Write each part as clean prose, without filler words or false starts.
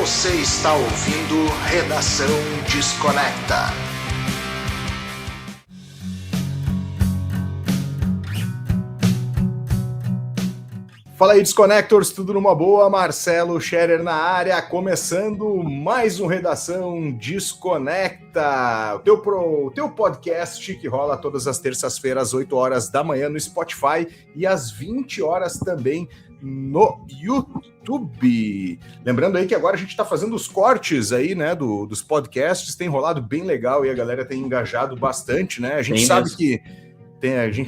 Você está ouvindo Redação Desconecta. Fala aí, Desconectors, tudo numa boa? Marcelo Scherer na área, começando mais um Redação Desconecta, o teu podcast que rola todas as terças-feiras, às 8 horas da manhã no Spotify e às 20 horas também no YouTube. Lembrando aí que agora a gente está fazendo os cortes aí, né, dos podcasts, tem rolado bem legal e a galera tem engajado bastante, né? A gente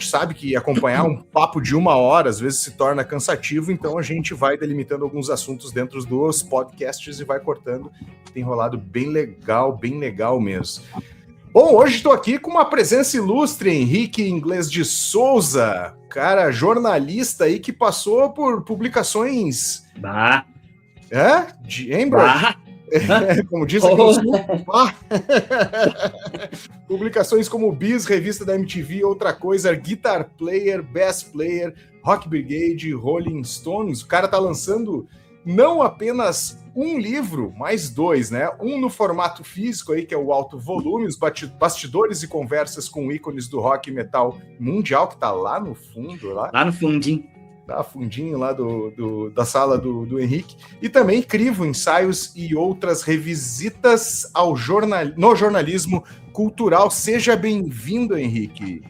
sabe que acompanhar um papo de 1 hora às vezes se torna cansativo, então a gente vai delimitando alguns assuntos dentro dos podcasts e vai cortando. Tem rolado bem legal mesmo. Bom, hoje estou aqui com uma presença ilustre, Henrique Inglês de Souza, cara, jornalista aí que passou por publicações... Hein, bro? Como diz aqui publicações como Bis, revista da MTV, Outra Coisa, Guitar Player, Bass Player, Rock Brigade, Rolling Stones. O cara tá lançando não apenas um livro, mas 2, né? Um no formato físico aí, que é o Alto Volume, os bastidores e conversas com ícones do rock e metal mundial, que tá lá no fundo. Lá no fundinho. Tá, fundinho lá da sala do Henrique. E também Crivo, ensaios e outras revisitas no jornalismo cultural. Seja bem-vindo, Henrique.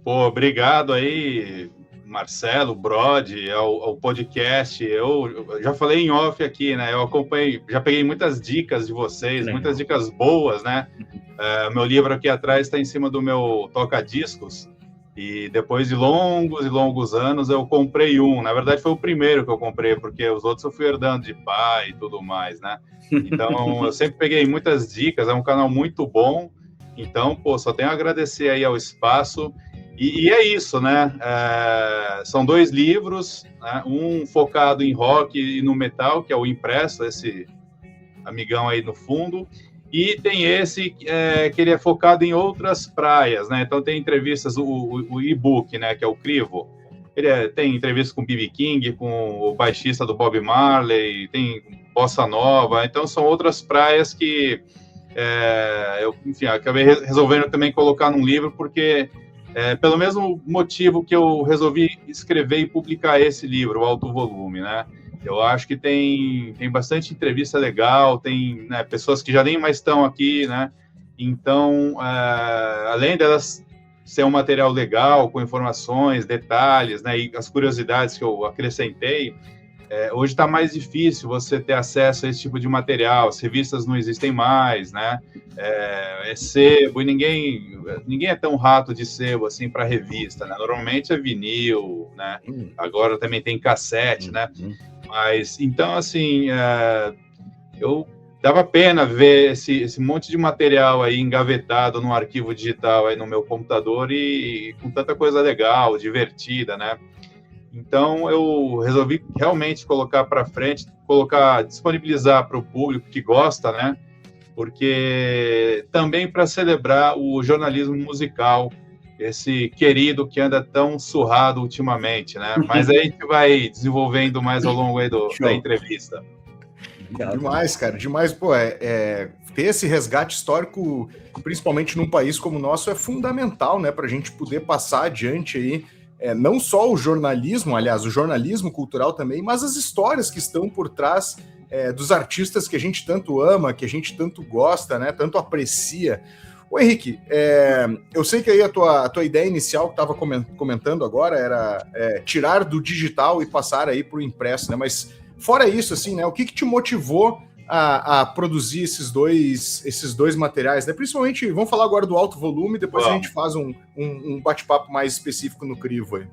Pô, obrigado aí, Marcelo, Brody, ao podcast. Eu já falei em off aqui, né? Eu acompanhei, já peguei muitas dicas de vocês, muitas dicas boas, né? Meu livro aqui atrás está em cima do meu toca-discos. E depois de longos e longos anos, eu comprei um. Na verdade, foi o primeiro que eu comprei, porque os outros eu fui herdando de pai e tudo mais, né? Então, eu sempre peguei muitas dicas, é um canal muito bom. Então, pô, só tenho a agradecer aí ao espaço. E é isso, né? São 2 livros, né? Um focado em rock e no metal, que é o impresso, esse amigão aí no fundo. E tem esse que ele é focado em outras praias, né? Então tem entrevistas, o e-book, né? Que é o Crivo. Tem entrevistas com B.B. King, com o baixista do Bob Marley, tem Bossa Nova. Então são outras praias que eu, enfim, acabei resolvendo também colocar num livro, porque pelo mesmo motivo que eu resolvi escrever e publicar esse livro, o Alto Volume, né? Eu acho que tem bastante entrevista legal, tem, né, pessoas que já nem mais estão aqui, né? Então, além delas ser um material legal, com informações, detalhes, né, e as curiosidades que eu acrescentei, hoje está mais difícil você ter acesso a esse tipo de material. As revistas não existem mais, né? É sebo, e ninguém é tão rato de sebo assim para revista, né? Normalmente é vinil, né? Agora também tem cassete, né? Mas, então, assim, eu dava pena ver esse monte de material aí engavetado num arquivo digital aí no meu computador e com tanta coisa legal, divertida, né? Então, eu resolvi realmente colocar para frente, disponibilizar para o público que gosta, né? Porque também para celebrar o jornalismo musical, esse querido que anda tão surrado ultimamente, né? Mas aí a gente vai desenvolvendo mais ao longo aí da entrevista. Demais, cara, demais. Pô, ter esse resgate histórico, principalmente num país como o nosso, é fundamental, né? Para a gente poder passar adiante aí, não só o jornalismo, aliás, o jornalismo cultural também, mas as histórias que estão por trás dos artistas que a gente tanto ama, que a gente tanto gosta, né? Tanto aprecia. Ô Henrique, eu sei que aí a tua ideia inicial que estava comentando agora era tirar do digital e passar aí para o impresso, né? Mas fora isso, assim, né? O que te motivou a produzir esses dois materiais, né? Principalmente, vamos falar agora do Alto Volume, depois a gente faz um bate-papo mais específico no Crivo aí.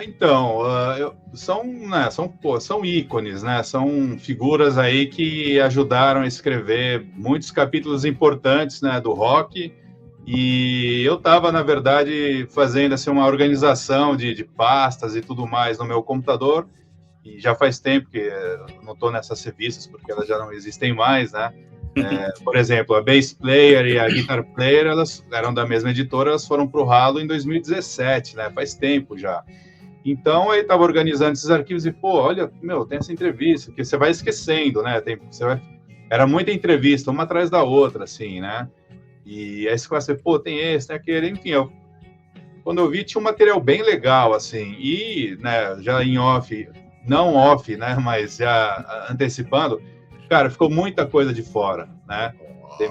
Então, são ícones, né? São figuras aí que ajudaram a escrever muitos capítulos importantes, né, do rock. E eu estava, na verdade, fazendo assim, uma organização de pastas e tudo mais no meu computador. E já faz tempo que eu não estou nessas revistas, porque elas já não existem mais, né? Por exemplo, a Bass Player e a Guitar Player, elas eram da mesma editora, elas foram para o ralo em 2017, né? Faz tempo já. Então, ele estava organizando esses arquivos e, pô, olha, meu, tem essa entrevista, que você vai esquecendo, né? Era muita entrevista, uma atrás da outra, assim, né? E aí você começa a ver, pô, tem esse, tem aquele, enfim, quando eu vi, tinha um material bem legal, assim, e, né, já em off, não off, né, mas já antecipando, cara, ficou muita coisa de fora, né? Tem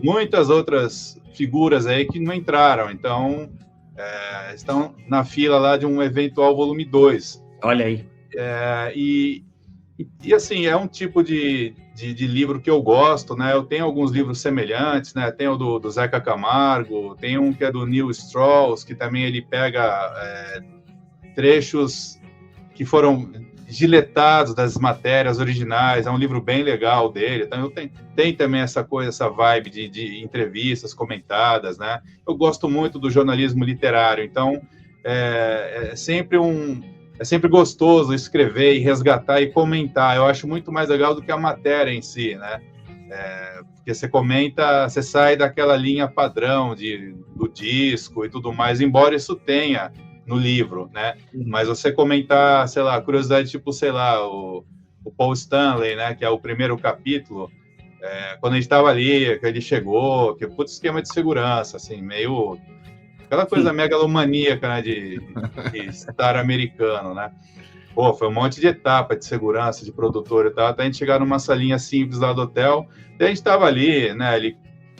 muitas outras figuras aí que não entraram, então estão na fila lá de um eventual volume 2. Olha aí. E assim, é um tipo de livro que eu gosto, né? Eu tenho alguns livros semelhantes, né? Tem o do Zeca Camargo, tem um que é do Neil Strauss, que também ele pega trechos que foram giletados das matérias originais, é um livro bem legal dele. Então, tem também essa coisa, essa vibe de entrevistas comentadas, né? Eu gosto muito do jornalismo literário, então é sempre gostoso escrever e resgatar e comentar. Eu acho muito mais legal do que a matéria em si, né? Porque você comenta, você sai daquela linha padrão do disco e tudo mais, embora isso tenha no livro, né? Mas você comentar, sei lá, curiosidade, tipo, sei lá, o Paul Stanley, né? Que é o primeiro capítulo, quando a gente estava ali, que ele chegou, que putz, esquema de segurança, assim, meio aquela coisa megalomaníaca, né, de estar americano, né? Pô, foi um monte de etapa de segurança, de produtor e tal, até a gente chegar numa salinha simples lá do hotel. Daí a gente estava ali, né? Ele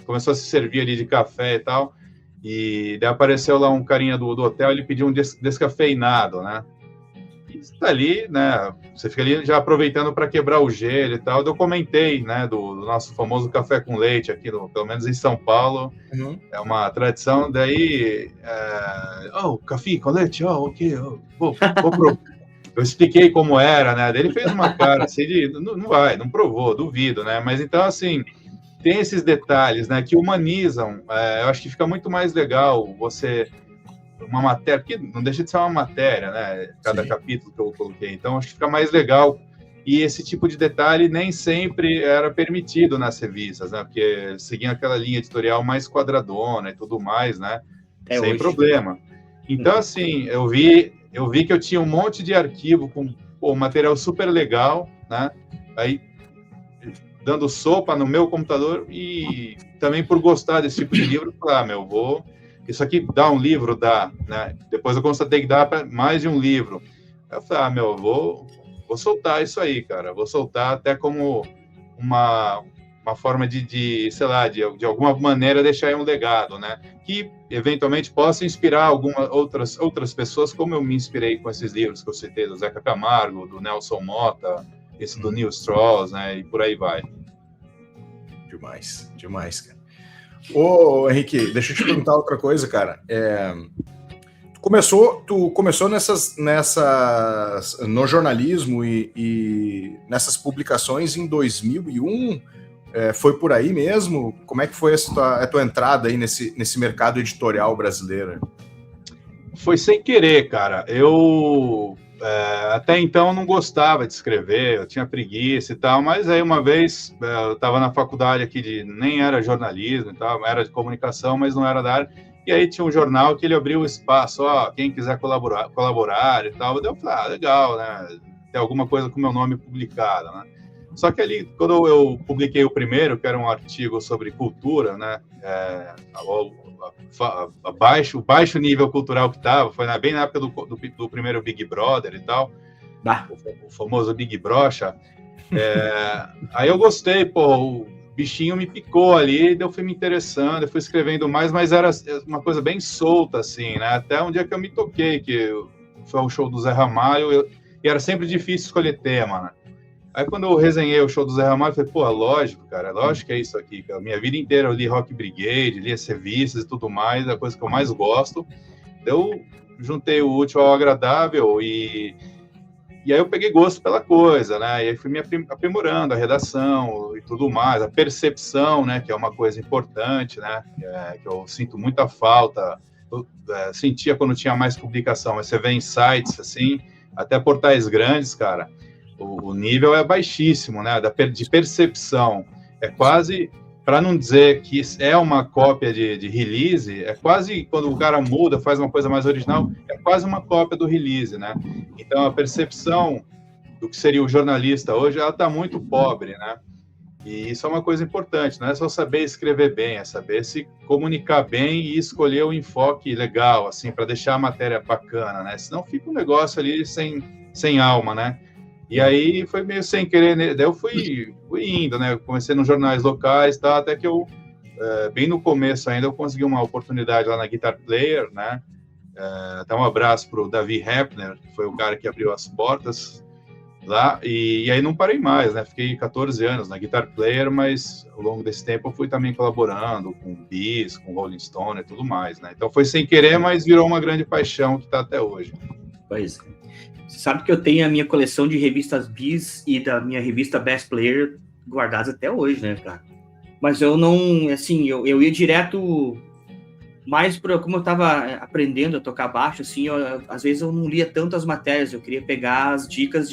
começou a se servir ali de café e tal. E daí apareceu lá um carinha do hotel, ele pediu um descafeinado, né? E você tá ali, né? Você fica ali já aproveitando para quebrar o gelo e tal. Eu comentei, né, do nosso famoso café com leite aqui, pelo menos em São Paulo. Uhum. É uma tradição. Daí, café com leite, ok, eu expliquei como era, né? Daí ele fez uma cara assim de, não provou, duvido, né? Mas então, assim, tem esses detalhes, né, que humanizam. Eu acho que fica muito mais legal uma matéria, porque não deixa de ser uma matéria, né? Cada Sim. capítulo que eu coloquei. Então, acho que fica mais legal. E esse tipo de detalhe nem sempre era permitido nas revistas, né? Porque seguiam aquela linha editorial mais quadradona e tudo mais, né? Sem hoje. problema. Então, assim, eu vi que eu tinha um monte de arquivo com material super legal, né? Aí, dando sopa no meu computador e também por gostar desse tipo de livro, isso aqui dá um livro, dá, né? Depois eu constatei que dá para mais de um livro. Aí eu falei, vou soltar isso aí, cara. Vou soltar até como uma forma sei lá, de alguma maneira deixar aí um legado, né? Que eventualmente possa inspirar outras pessoas, como eu me inspirei com esses livros que eu citei, do Zeca Camargo, do Nelson Motta, esse do Neil Strauss, né? E por aí vai. Demais, cara. Ô, Henrique, deixa eu te perguntar outra coisa, cara. Tu começou no jornalismo e nessas publicações em 2001, foi por aí mesmo? Como é que foi a tua entrada aí nesse mercado editorial brasileiro? Foi sem querer, cara. Eu até então não gostava de escrever, eu tinha preguiça e tal, mas aí uma vez eu estava na faculdade aqui nem era jornalismo e tal, era de comunicação, mas não era da área, e aí tinha um jornal que ele abriu o espaço, quem quiser colaborar e tal. Eu falei, legal, né? Tem alguma coisa com meu nome publicado, né? Só que ali, quando eu publiquei o primeiro, que era um artigo sobre cultura, né? O baixo nível cultural que estava, foi bem na época do primeiro Big Brother e tal, o famoso Big Brocha. Aí eu gostei, o bichinho me picou ali, eu fui me interessando, eu fui escrevendo mais, mas era uma coisa bem solta, assim, né? Até um dia que eu me toquei, que foi o show do Zé Ramalho, e era sempre difícil escolher tema, né? Aí quando eu resenhei o show do Zé Ramalho, eu falei, lógico, cara, lógico que é isso aqui, cara. Minha vida inteira eu li Rock Brigade, li as revistas e tudo mais, a coisa que eu mais gosto. Eu juntei o útil ao agradável e aí eu peguei gosto pela coisa, né? E aí fui me aprimorando a redação e tudo mais, a percepção, né? Que é uma coisa importante, né? Que eu sinto muita falta. Eu sentia quando tinha mais publicação, mas você vê em sites, assim, até portais grandes, cara, o nível é baixíssimo, né? De percepção. É quase para não dizer que é uma cópia de release, é quase, quando o cara muda, faz uma coisa mais original, é quase uma cópia do release, né? Então, a percepção do que seria o jornalista hoje, ela está muito pobre, né? E isso é uma coisa importante, não é só saber escrever bem, é saber se comunicar bem e escolher o enfoque legal, assim, para deixar a matéria bacana, né? Senão fica um negócio ali sem alma, né? E aí foi meio sem querer, né? Daí eu fui indo, né? Eu comecei nos jornais locais, tá? Até que eu, bem no começo ainda, eu consegui uma oportunidade lá na Guitar Player, né? Até um abraço para o Davi Hepner, que foi o cara que abriu as portas lá, e aí não parei mais, né? Fiquei 14 anos na Guitar Player, mas ao longo desse tempo eu fui também colaborando com Bis, com Rolling Stone e tudo mais, né? Então foi sem querer, mas virou uma grande paixão que está até hoje. Pois é. Você sabe que eu tenho a minha coleção de revistas Bis e da minha revista Best Player guardadas até hoje, né, cara? Mas eu não, assim, eu ia direto mais para, como eu estava aprendendo a tocar baixo, assim, às vezes eu não lia tanto as matérias, eu queria pegar as dicas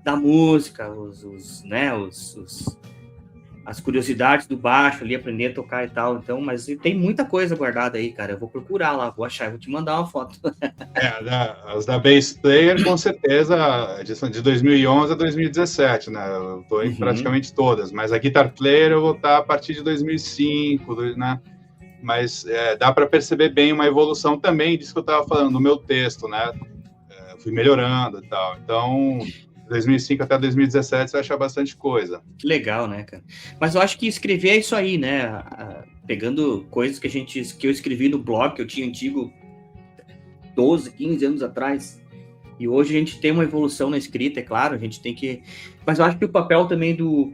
da música, as curiosidades do baixo ali, aprender a tocar e tal, então, mas tem muita coisa guardada aí, cara, eu vou procurar lá, vou achar, vou te mandar uma foto. As da Bass Player, com certeza, de 2011 a 2017, né, eu tô em praticamente todas, mas a Guitar Player eu vou estar a partir de 2005, né, mas dá para perceber bem uma evolução também disso que eu estava falando, no meu texto, né, fui melhorando e tal, então... 2005 até 2017 você vai achar bastante coisa. Que legal, né, cara? Mas eu acho que escrever é isso aí, né? Pegando coisas que eu escrevi no blog, que eu tinha antigo 12, 15 anos atrás, e hoje a gente tem uma evolução na escrita, é claro, a gente tem que... Mas eu acho que o papel também do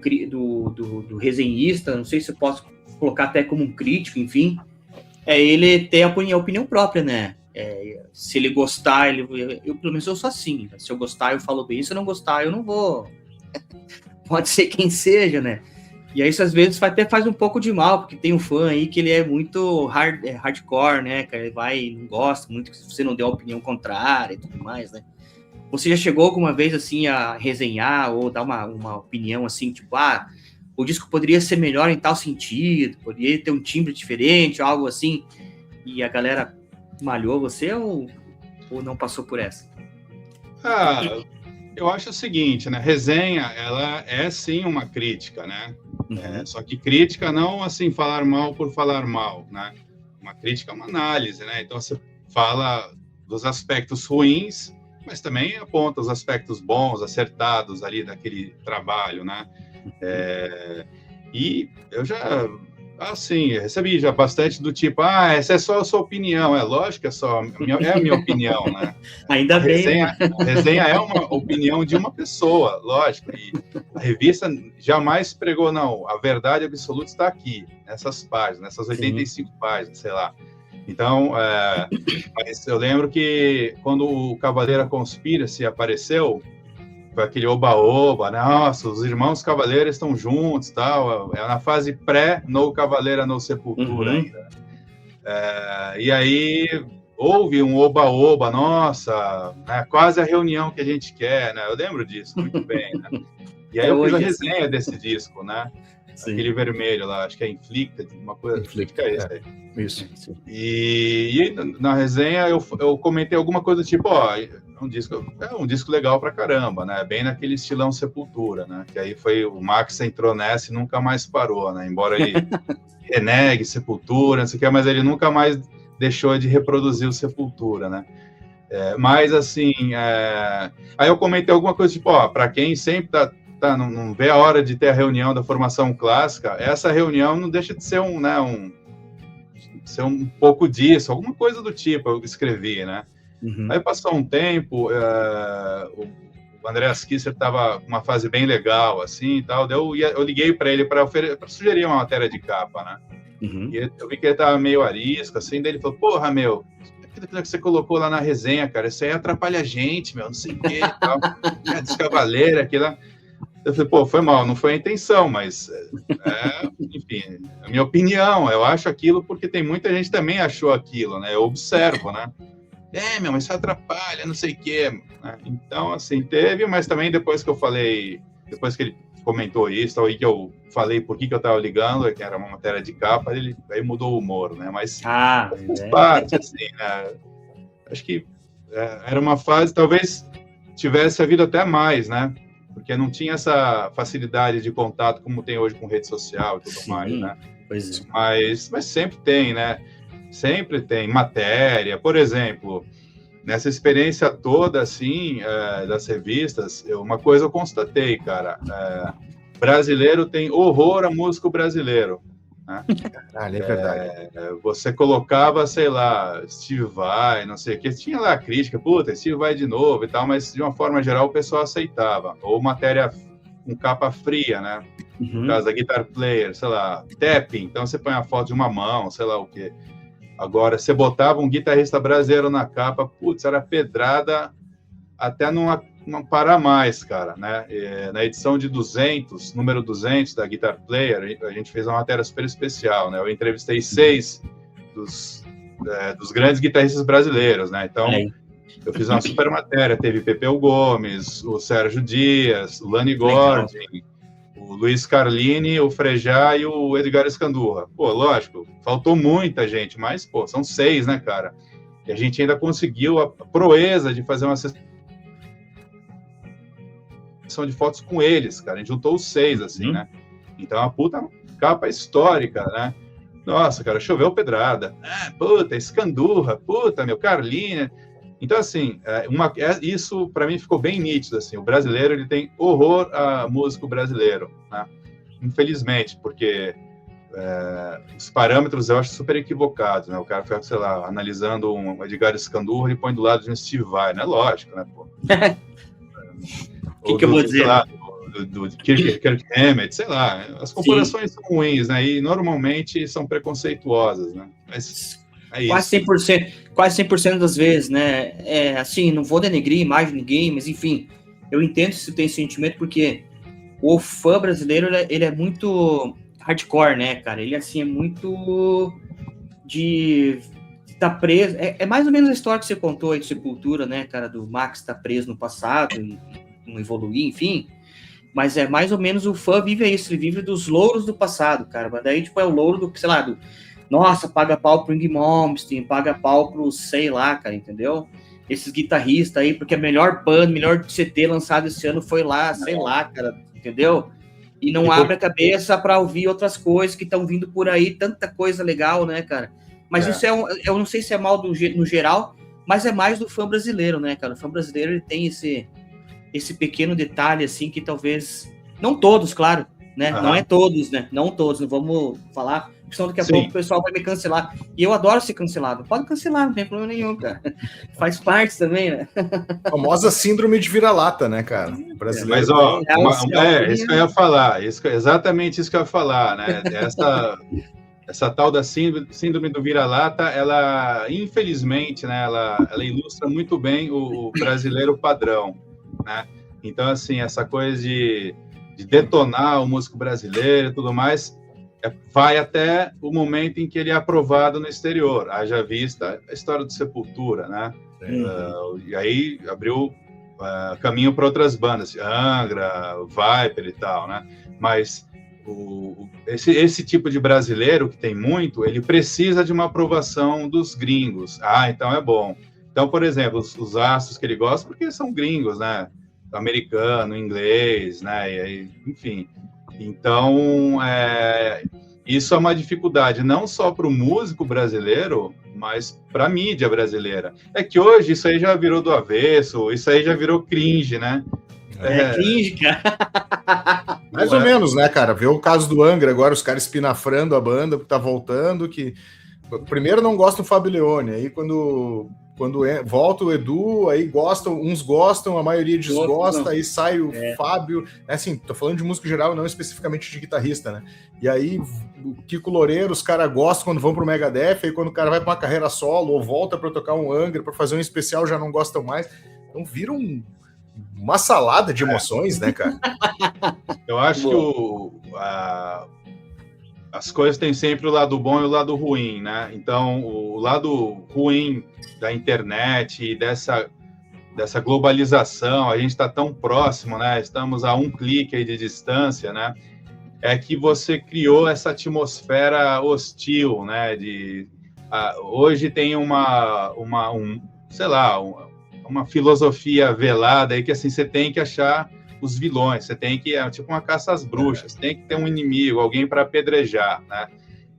resenhista, não sei se eu posso colocar até como um crítico, enfim, é ele ter a opinião própria, né? Se ele gostar, eu pelo menos eu sou assim, se eu gostar eu falo bem, se eu não gostar eu não vou. Pode ser quem seja, né? E aí isso às vezes até faz um pouco de mal, porque tem um fã aí que ele é muito hardcore, né, cara, ele não gosta muito que você não dê uma opinião contrária e tudo mais, né? Você já chegou alguma vez assim a resenhar ou dar uma opinião assim, tipo, o disco poderia ser melhor em tal sentido, poderia ter um timbre diferente, algo assim, e a galera malhou você ou não passou por essa? Eu acho o seguinte, né? Resenha, ela é sim uma crítica, né? Só que crítica não assim falar mal por falar mal, né? Uma crítica é uma análise, né? Então você fala dos aspectos ruins, mas também aponta os aspectos bons, acertados ali daquele trabalho, né? E eu já recebi já bastante do tipo, essa é só a sua opinião. É lógico que é a minha opinião, né? Ainda bem. A resenha é uma opinião de uma pessoa, lógico. E a revista jamais pregou, não, a verdade absoluta está aqui, nessas páginas, nessas 85 páginas, sei lá. Então, mas eu lembro que quando o Cavaleira Conspiracy apareceu, foi aquele oba-oba, nossa, os irmãos Cavaleiros estão juntos, tal, é na fase pré-No Cavaleira, No Sepultura ainda. E aí houve um oba-oba, nossa, né, quase a reunião que a gente quer, né? Eu lembro disso muito bem, né? E aí eu fiz a resenha desse disco, né? Sim. Aquele vermelho lá, acho que é Inflicted, uma coisa. Inflicted, é esse aí. Isso. E na resenha eu comentei alguma coisa tipo, é um disco legal pra caramba, né? Bem naquele estilão Sepultura, né? Que aí foi o Max entrou nessa e nunca mais parou, né? Embora ele renegue Sepultura, não sei o que, mas ele nunca mais deixou de reproduzir o Sepultura, né? Mas assim, aí eu comentei alguma coisa tipo, para quem sempre não vê a hora de ter a reunião da formação clássica, essa reunião não deixa de ser ser um pouco disso, alguma coisa do tipo, eu escrevi, né? Aí passou um tempo, o Andreas Kisser estava com uma fase bem legal, assim, e tal, eu liguei para ele para sugerir uma matéria de capa, né? E eu vi que ele estava meio arisco, assim, daí ele falou, porra, meu, aquilo que você colocou lá na resenha, cara, isso aí atrapalha a gente, meu, não sei o que e tal, Descavaleira, aquilo lá. Eu falei, foi mal, não foi a intenção, mas, enfim, a minha opinião, eu acho aquilo porque tem muita gente que também achou aquilo, né? Eu observo, né? Mas isso atrapalha, não sei o quê. Né? Então, assim, teve, mas também depois que eu falei, depois que ele comentou isso, aí que eu falei por que eu estava ligando, que era uma matéria de capa, ele aí mudou o humor, né? Mas faz parte, assim, né? Acho que era uma fase, talvez tivesse havido até mais, né? Porque não tinha essa facilidade de contato como tem hoje com rede social e tudo mais, né? Pois é. Mas sempre tem, né? Sempre tem matéria, por exemplo, nessa experiência toda, assim, das revistas, uma coisa eu constatei, cara, brasileiro tem horror a músico brasileiro, né? Caralho, é verdade. Você colocava, sei lá, Steve Vai, não sei o que, tinha lá a crítica, puta, Steve Vai de novo e tal, mas de uma forma geral o pessoal aceitava, ou matéria com capa fria, né? No caso da Guitar Player, sei lá, tapping, então você põe a foto de uma mão, sei lá o quê. Agora, você botava um guitarrista brasileiro na capa, putz, era pedrada até não parar mais, cara, né? Na edição de 200, número 200 da Guitar Player, a gente fez uma matéria super especial, né? Eu entrevistei 6 dos grandes guitarristas brasileiros, né? Então, eu fiz uma super matéria, teve Pepeu Gomes, o Sérgio Dias, o Lani Gordon, o Luiz Carlini, o Frejá e o Edgar Escandurra. Pô, lógico, faltou muita gente, mas, pô, são 6, né, cara? E a gente ainda conseguiu a proeza de fazer uma sessão de fotos com eles, cara. A gente juntou os 6, assim, né? Então, uma puta capa histórica, né? Nossa, cara, choveu pedrada. Puta, Escandurra, puta, meu, Carlini. Então, assim, isso para mim ficou bem nítido, assim, o brasileiro, ele tem horror a músico brasileiro, né? Infelizmente, porque os parâmetros eu acho super equivocados, né? O cara fica, sei lá, analisando um Edgar Escandurra e põe do lado de um Steve Vai, né? Lógico, né, pô? O que eu vou dizer? Lá, do Kirk Hammett, sei lá, as comparações são ruins, né? E normalmente são preconceituosas, né? Mas é quase isso. 100% das vezes, né? Assim, não vou denegrir a imagem de ninguém, mas enfim, eu entendo se tem sentimento, porque o fã brasileiro, ele é muito hardcore, né, cara? Ele, assim, é muito de estar preso. É mais ou menos a história que você contou aí de Sepultura, né, cara? Do Max estar preso no passado e não evoluir, enfim. Mas é mais ou menos o fã vive isso, ele vive dos louros do passado, cara. Mas daí, tipo, é o louro do, sei lá, nossa, paga pau pro Ingrid Malmsteen, paga pau pro, sei lá, cara, entendeu? Esses guitarristas aí, porque a melhor banda, melhor CT lançado esse ano foi lá, sei lá, cara, entendeu? E não abre a cabeça para ouvir outras coisas que estão vindo por aí, tanta coisa legal, né, cara? Mas isso eu não sei se é mal no geral, mas é mais do fã brasileiro, né, cara? O fã brasileiro, ele tem esse pequeno detalhe, assim, que talvez... Não todos, claro, né? Não é todos, né? Não todos, não vamos falar... Senão daqui a pouco o pessoal vai me cancelar. E eu adoro ser cancelado. Pode cancelar, não tem problema nenhum, cara. Faz parte também, né? A famosa síndrome de vira-lata, né, cara? O brasileiro mas, ó, isso que eu ia falar. Exatamente isso que eu ia falar, né? Essa tal da síndrome do vira-lata, ela, infelizmente, né, ela ilustra muito bem o brasileiro padrão, né? Então, assim, essa coisa de detonar o músico brasileiro e tudo mais... vai até o momento em que ele é aprovado no exterior. Haja vista a história do Sepultura, né? E aí abriu caminho para outras bandas, Angra, Viper e tal, né? Mas esse tipo de brasileiro, que tem muito, ele precisa de uma aprovação dos gringos. Então é bom. Então, por exemplo, os astros que ele gosta, porque são gringos, né? Americano, inglês, né? E aí, enfim... Então, isso é uma dificuldade não só para o músico brasileiro, mas para a mídia brasileira. É que hoje isso aí já virou do avesso, isso aí já virou cringe, né? Cringe, cara. Mais ou menos, né, cara? Vê o caso do Angra agora, os caras espinafrando a banda que tá voltando, que primeiro não gostam do Fábio Leone, aí quando volta o Edu, aí uns gostam, a maioria desgosta, aí sai o Fábio, assim, tô falando de música geral, não especificamente de guitarrista, né? E aí o Kiko Loureiro, os caras gostam quando vão pro Megadeth, aí quando o cara vai pra uma carreira solo ou volta para tocar um Angra, para fazer um especial, já não gostam mais. Então vira uma salada de emoções, né, cara? Eu acho que as coisas têm sempre o lado bom e o lado ruim, né? Então, o lado ruim da internet e dessa dessa globalização, a gente está tão próximo, né? Estamos a um clique aí de distância, né? É que você criou essa atmosfera hostil, né? Hoje tem uma filosofia velada aí que assim, você tem que achar os vilões, você tem que, tipo uma caça às bruxas, tem que ter um inimigo, alguém para apedrejar, né?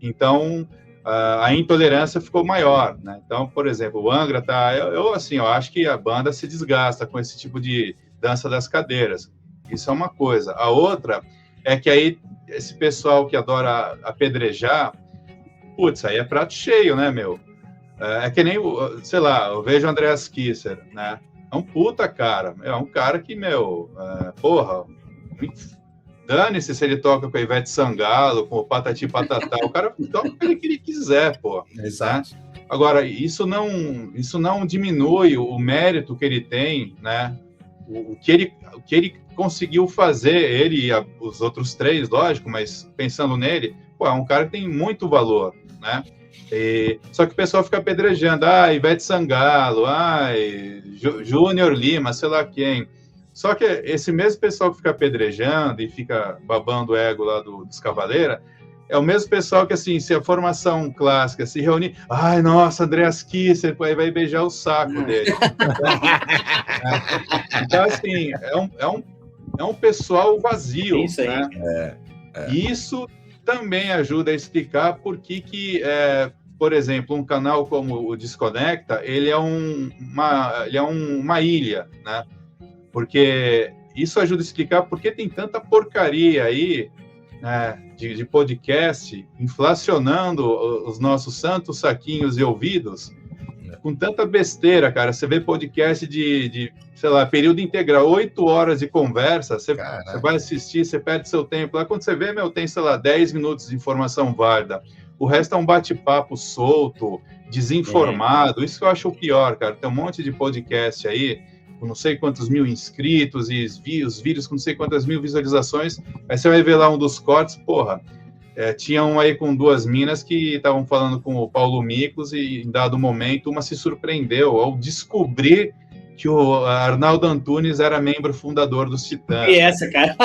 Então, a intolerância ficou maior, né? Então, por exemplo, o Angra eu acho que a banda se desgasta com esse tipo de dança das cadeiras. Isso é uma coisa. A outra é que aí esse pessoal que adora apedrejar, putz, aí é prato cheio, né, meu? É que nem, sei lá, eu vejo o Andreas Kisser, né? É um puta cara, é um cara que, porra, dane-se se ele toca com a Ivete Sangalo, com o Patati Patatá, o cara toca o que ele quiser, pô. Exato. Né? Agora, isso não diminui o mérito que ele tem, né? O que ele conseguiu fazer, ele e os outros três, lógico, mas pensando nele, pô, é um cara que tem muito valor, né? Só que o pessoal fica apedrejando, Ivete Sangalo, Júnior Lima, sei lá quem. Só que esse mesmo pessoal que fica apedrejando e fica babando o ego lá dos Cavaleira, é o mesmo pessoal que, assim, se a formação clássica se reunir, nossa, Andreas Kisser, aí vai beijar o saco dele. Então, assim, é um pessoal vazio, isso aí, né? Isso também ajuda a explicar por que por exemplo, um canal como o Desconecta, ele é uma ilha, né? Porque isso ajuda a explicar por que tem tanta porcaria aí, né, de podcast inflacionando os nossos santos saquinhos e ouvidos com tanta besteira, cara. Você vê podcast de sei lá, período integral, 8 horas de conversa, você vai assistir, você perde seu tempo. Lá quando você vê, tem, sei lá, 10 minutos de informação válida. O resto é um bate-papo solto, desinformado. Isso que eu acho o pior, cara. Tem um monte de podcast aí, com não sei quantos mil inscritos, e os vídeos com não sei quantas mil visualizações. Aí você vai ver lá um dos cortes, porra, tinha um aí com 2 minas que estavam falando com o Paulo Miklos e, em dado momento, uma se surpreendeu ao descobrir que o Arnaldo Antunes era membro fundador dos Titãs. E essa, cara?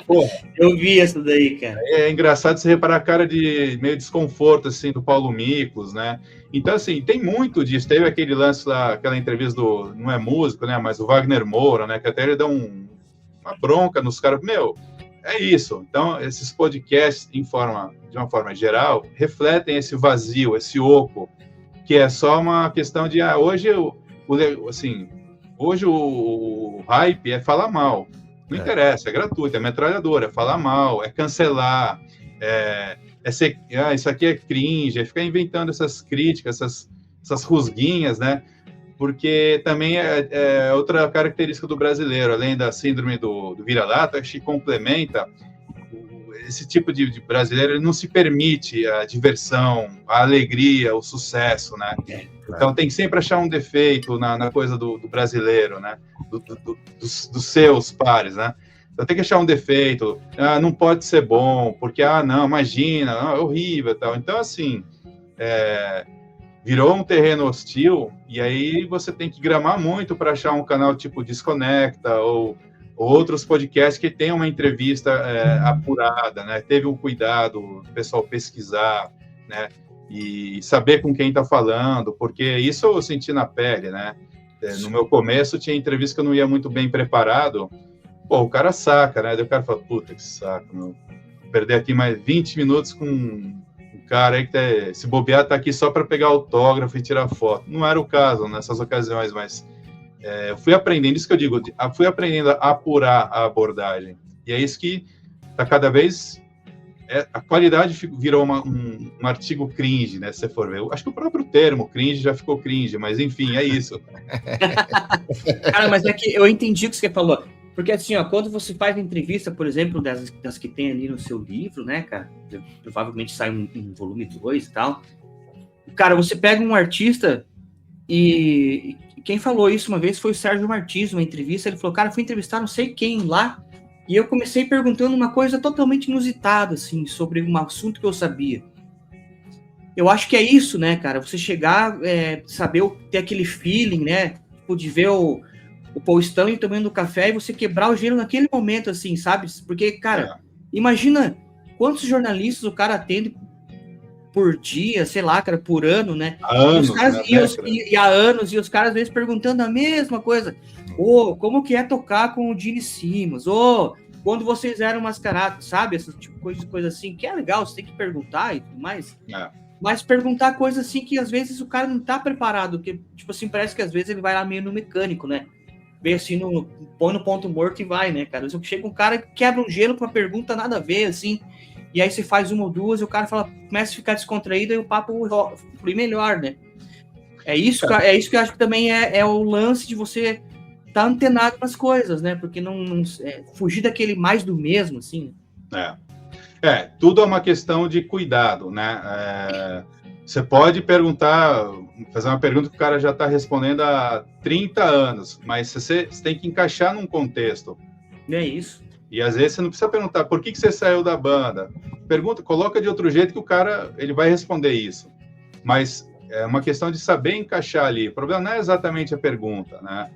Porra, eu vi essa daí, cara. É engraçado você reparar a cara de meio desconforto, assim, do Paulo Miklos, né? Então, assim, tem muito disso. Teve aquele lance lá, aquela entrevista não é músico, né? Mas o Wagner Moura, né? Que até ele deu uma bronca nos caras. É isso. Então, esses podcasts, de uma forma geral, refletem esse vazio, esse oco, que é só uma questão de, hoje o hype é falar mal. Não interessa, é gratuito, é metralhadora, é falar mal, é cancelar, isso aqui é cringe, é ficar inventando essas críticas, essas rusguinhas, né? Porque também é outra característica do brasileiro, além da síndrome do vira-lata, que complementa esse tipo de brasileiro, ele não se permite a diversão, a alegria, o sucesso, né? Então tem que sempre achar um defeito na coisa do brasileiro, né? Dos seus pares, né? Então tem que achar um defeito, não pode ser bom, porque, não, imagina, é horrível e tal. Então, assim, virou um terreno hostil, e aí você tem que gramar muito para achar um canal tipo Desconecta, ou outros podcasts que tem uma entrevista apurada, né? Teve um cuidado, o pessoal pesquisar, né? E saber com quem está falando, porque isso eu senti na pele, né? No meu começo tinha entrevista que eu não ia muito bem preparado, o cara saca, né? Daí o cara fala, puta que saco, meu. Perder aqui mais 20 minutos com um cara aí que se bobear tá aqui só para pegar autógrafo e tirar foto. Não era o caso nessas ocasiões, mas eu fui aprendendo, isso que eu digo, fui aprendendo a apurar a abordagem. E é isso que está cada vez... a qualidade virou um artigo cringe, né? Se você for ver. Eu acho que o próprio termo cringe já ficou cringe, mas enfim, é isso. Cara, mas é que eu entendi o que você falou. Porque assim, quando você faz entrevista, por exemplo, das que tem ali no seu livro, né, cara? Provavelmente sai em volume 2 e tal. Cara, você pega um artista e quem falou isso uma vez foi o Sérgio Martins, numa entrevista. Ele falou, cara, fui entrevistar não sei quem lá, e eu comecei perguntando uma coisa totalmente inusitada, assim, sobre um assunto que eu sabia. Eu acho que é isso, né, cara? Você chegar, saber ter aquele feeling, né? Tipo, de ver o Paul Stanley tomando café e você quebrar o gelo naquele momento, assim, sabe? Porque, cara, imagina quantos jornalistas o cara atende por dia, sei lá, cara, por ano, né? Anos, e há anos, e os caras às vezes perguntando a mesma coisa. Como que é tocar com o Gene Simmons? Quando vocês eram mascarados, sabe? Essa tipo coisa assim, que é legal, você tem que perguntar e tudo mais. Mas perguntar coisas assim que às vezes o cara não tá preparado, que, tipo assim, parece que às vezes ele vai lá meio no mecânico, né? Meio assim, põe no ponto morto e vai, né, cara? Chega um cara que quebra um gelo com uma pergunta nada a ver, assim, e aí você faz uma ou duas e o cara começa a ficar descontraído e o papo flui melhor, né? É isso que eu acho que também é o lance de você estar antenado nas coisas, né? Porque não fugir daquele mais do mesmo, assim. Tudo é uma questão de cuidado, né? Você pode fazer uma pergunta que o cara já está respondendo há 30 anos, mas você tem que encaixar num contexto. É isso. E às vezes você não precisa perguntar por que você saiu da banda. Coloca de outro jeito que o cara ele vai responder isso. Mas é uma questão de saber encaixar ali. O problema não é exatamente a pergunta, né?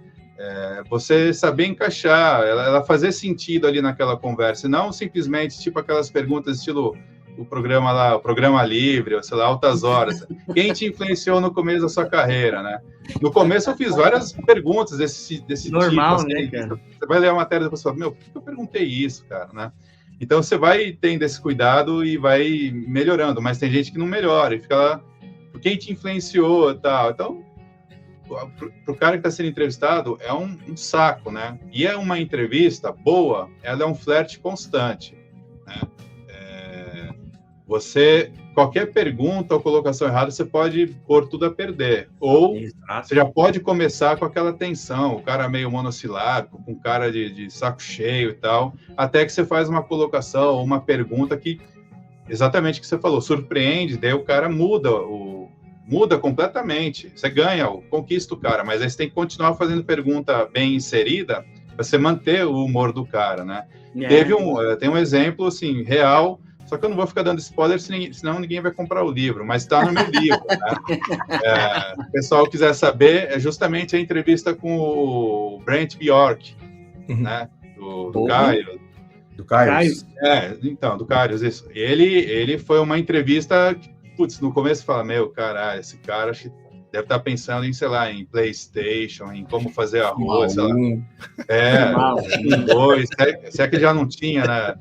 Você saber encaixar, ela fazer sentido ali naquela conversa, e não simplesmente tipo aquelas perguntas estilo o programa lá, o Programa Livre, ou sei lá, Altas Horas. Quem te influenciou no começo da sua carreira, né? No começo eu fiz várias perguntas desse normal, tipo. Normal, assim, né, cara? Você vai ler a matéria e depois fala, por que eu perguntei isso, cara, né? Então você vai tendo esse cuidado e vai melhorando, mas tem gente que não melhora e fica lá, quem te influenciou e tal. Então, para o cara que está sendo entrevistado, é um saco, né? E é uma entrevista boa, ela é um flerte constante, né? Qualquer pergunta ou colocação errada, você pode pôr tudo a perder. Ou você já pode começar com aquela tensão, o cara meio monossilábico, com cara de saco cheio e tal, até que você faz uma colocação ou uma pergunta que, exatamente o que você falou, surpreende, daí o cara muda completamente. Você ganha, conquista o cara, mas aí você tem que continuar fazendo pergunta bem inserida para você manter o humor do cara, né? Tem um exemplo, assim, real, só que eu não vou ficar dando spoiler, senão ninguém vai comprar o livro, mas está no meu livro, né? O pessoal quiser saber, é justamente a entrevista com o Brent Bjork, né? Do Caio. Do Caio. Do Caio, isso. Ele foi uma entrevista que, no começo fala, caralho, esse cara acho que deve estar pensando em, sei lá, em PlayStation, em como fazer arroz, sei lá. Dois, se é que já não tinha, né?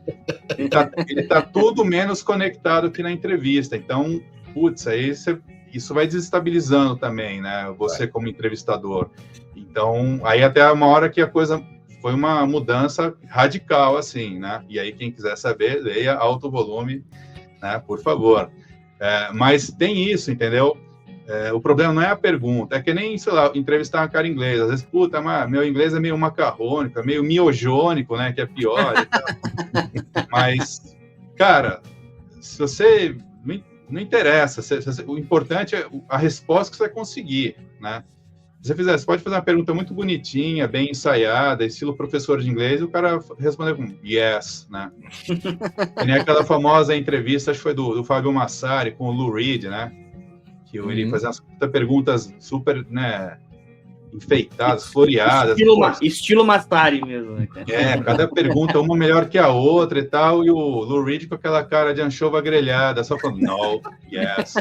Ele tá tudo menos conectado que na entrevista. Então, aí isso vai desestabilizando também, né? Você como entrevistador. Então, aí até uma hora que a coisa foi uma mudança radical, assim, né? E aí, quem quiser saber, leia Alto Volume, né? Por favor. Mas tem isso, entendeu? O problema não é a pergunta, é que nem, sei lá, entrevistar uma cara inglesa. Às vezes, mas meu inglês é meio macarrônico, é meio miojônico, né? Que é pior. Mas, cara, se você... Não interessa. O importante é a resposta que você vai conseguir, né? Se você pode fazer uma pergunta muito bonitinha, bem ensaiada, estilo professor de inglês, e o cara responder com yes, né? E nem aquela famosa entrevista, acho que foi do Fábio Massari com o Lou Reed, né? Que ele fazia umas perguntas super, né, enfeitadas, floreadas. Estilo Massari mesmo, né? Cada pergunta uma melhor que a outra e tal, e o Lou Reed com aquela cara de anchova grelhada, só falando no, yes,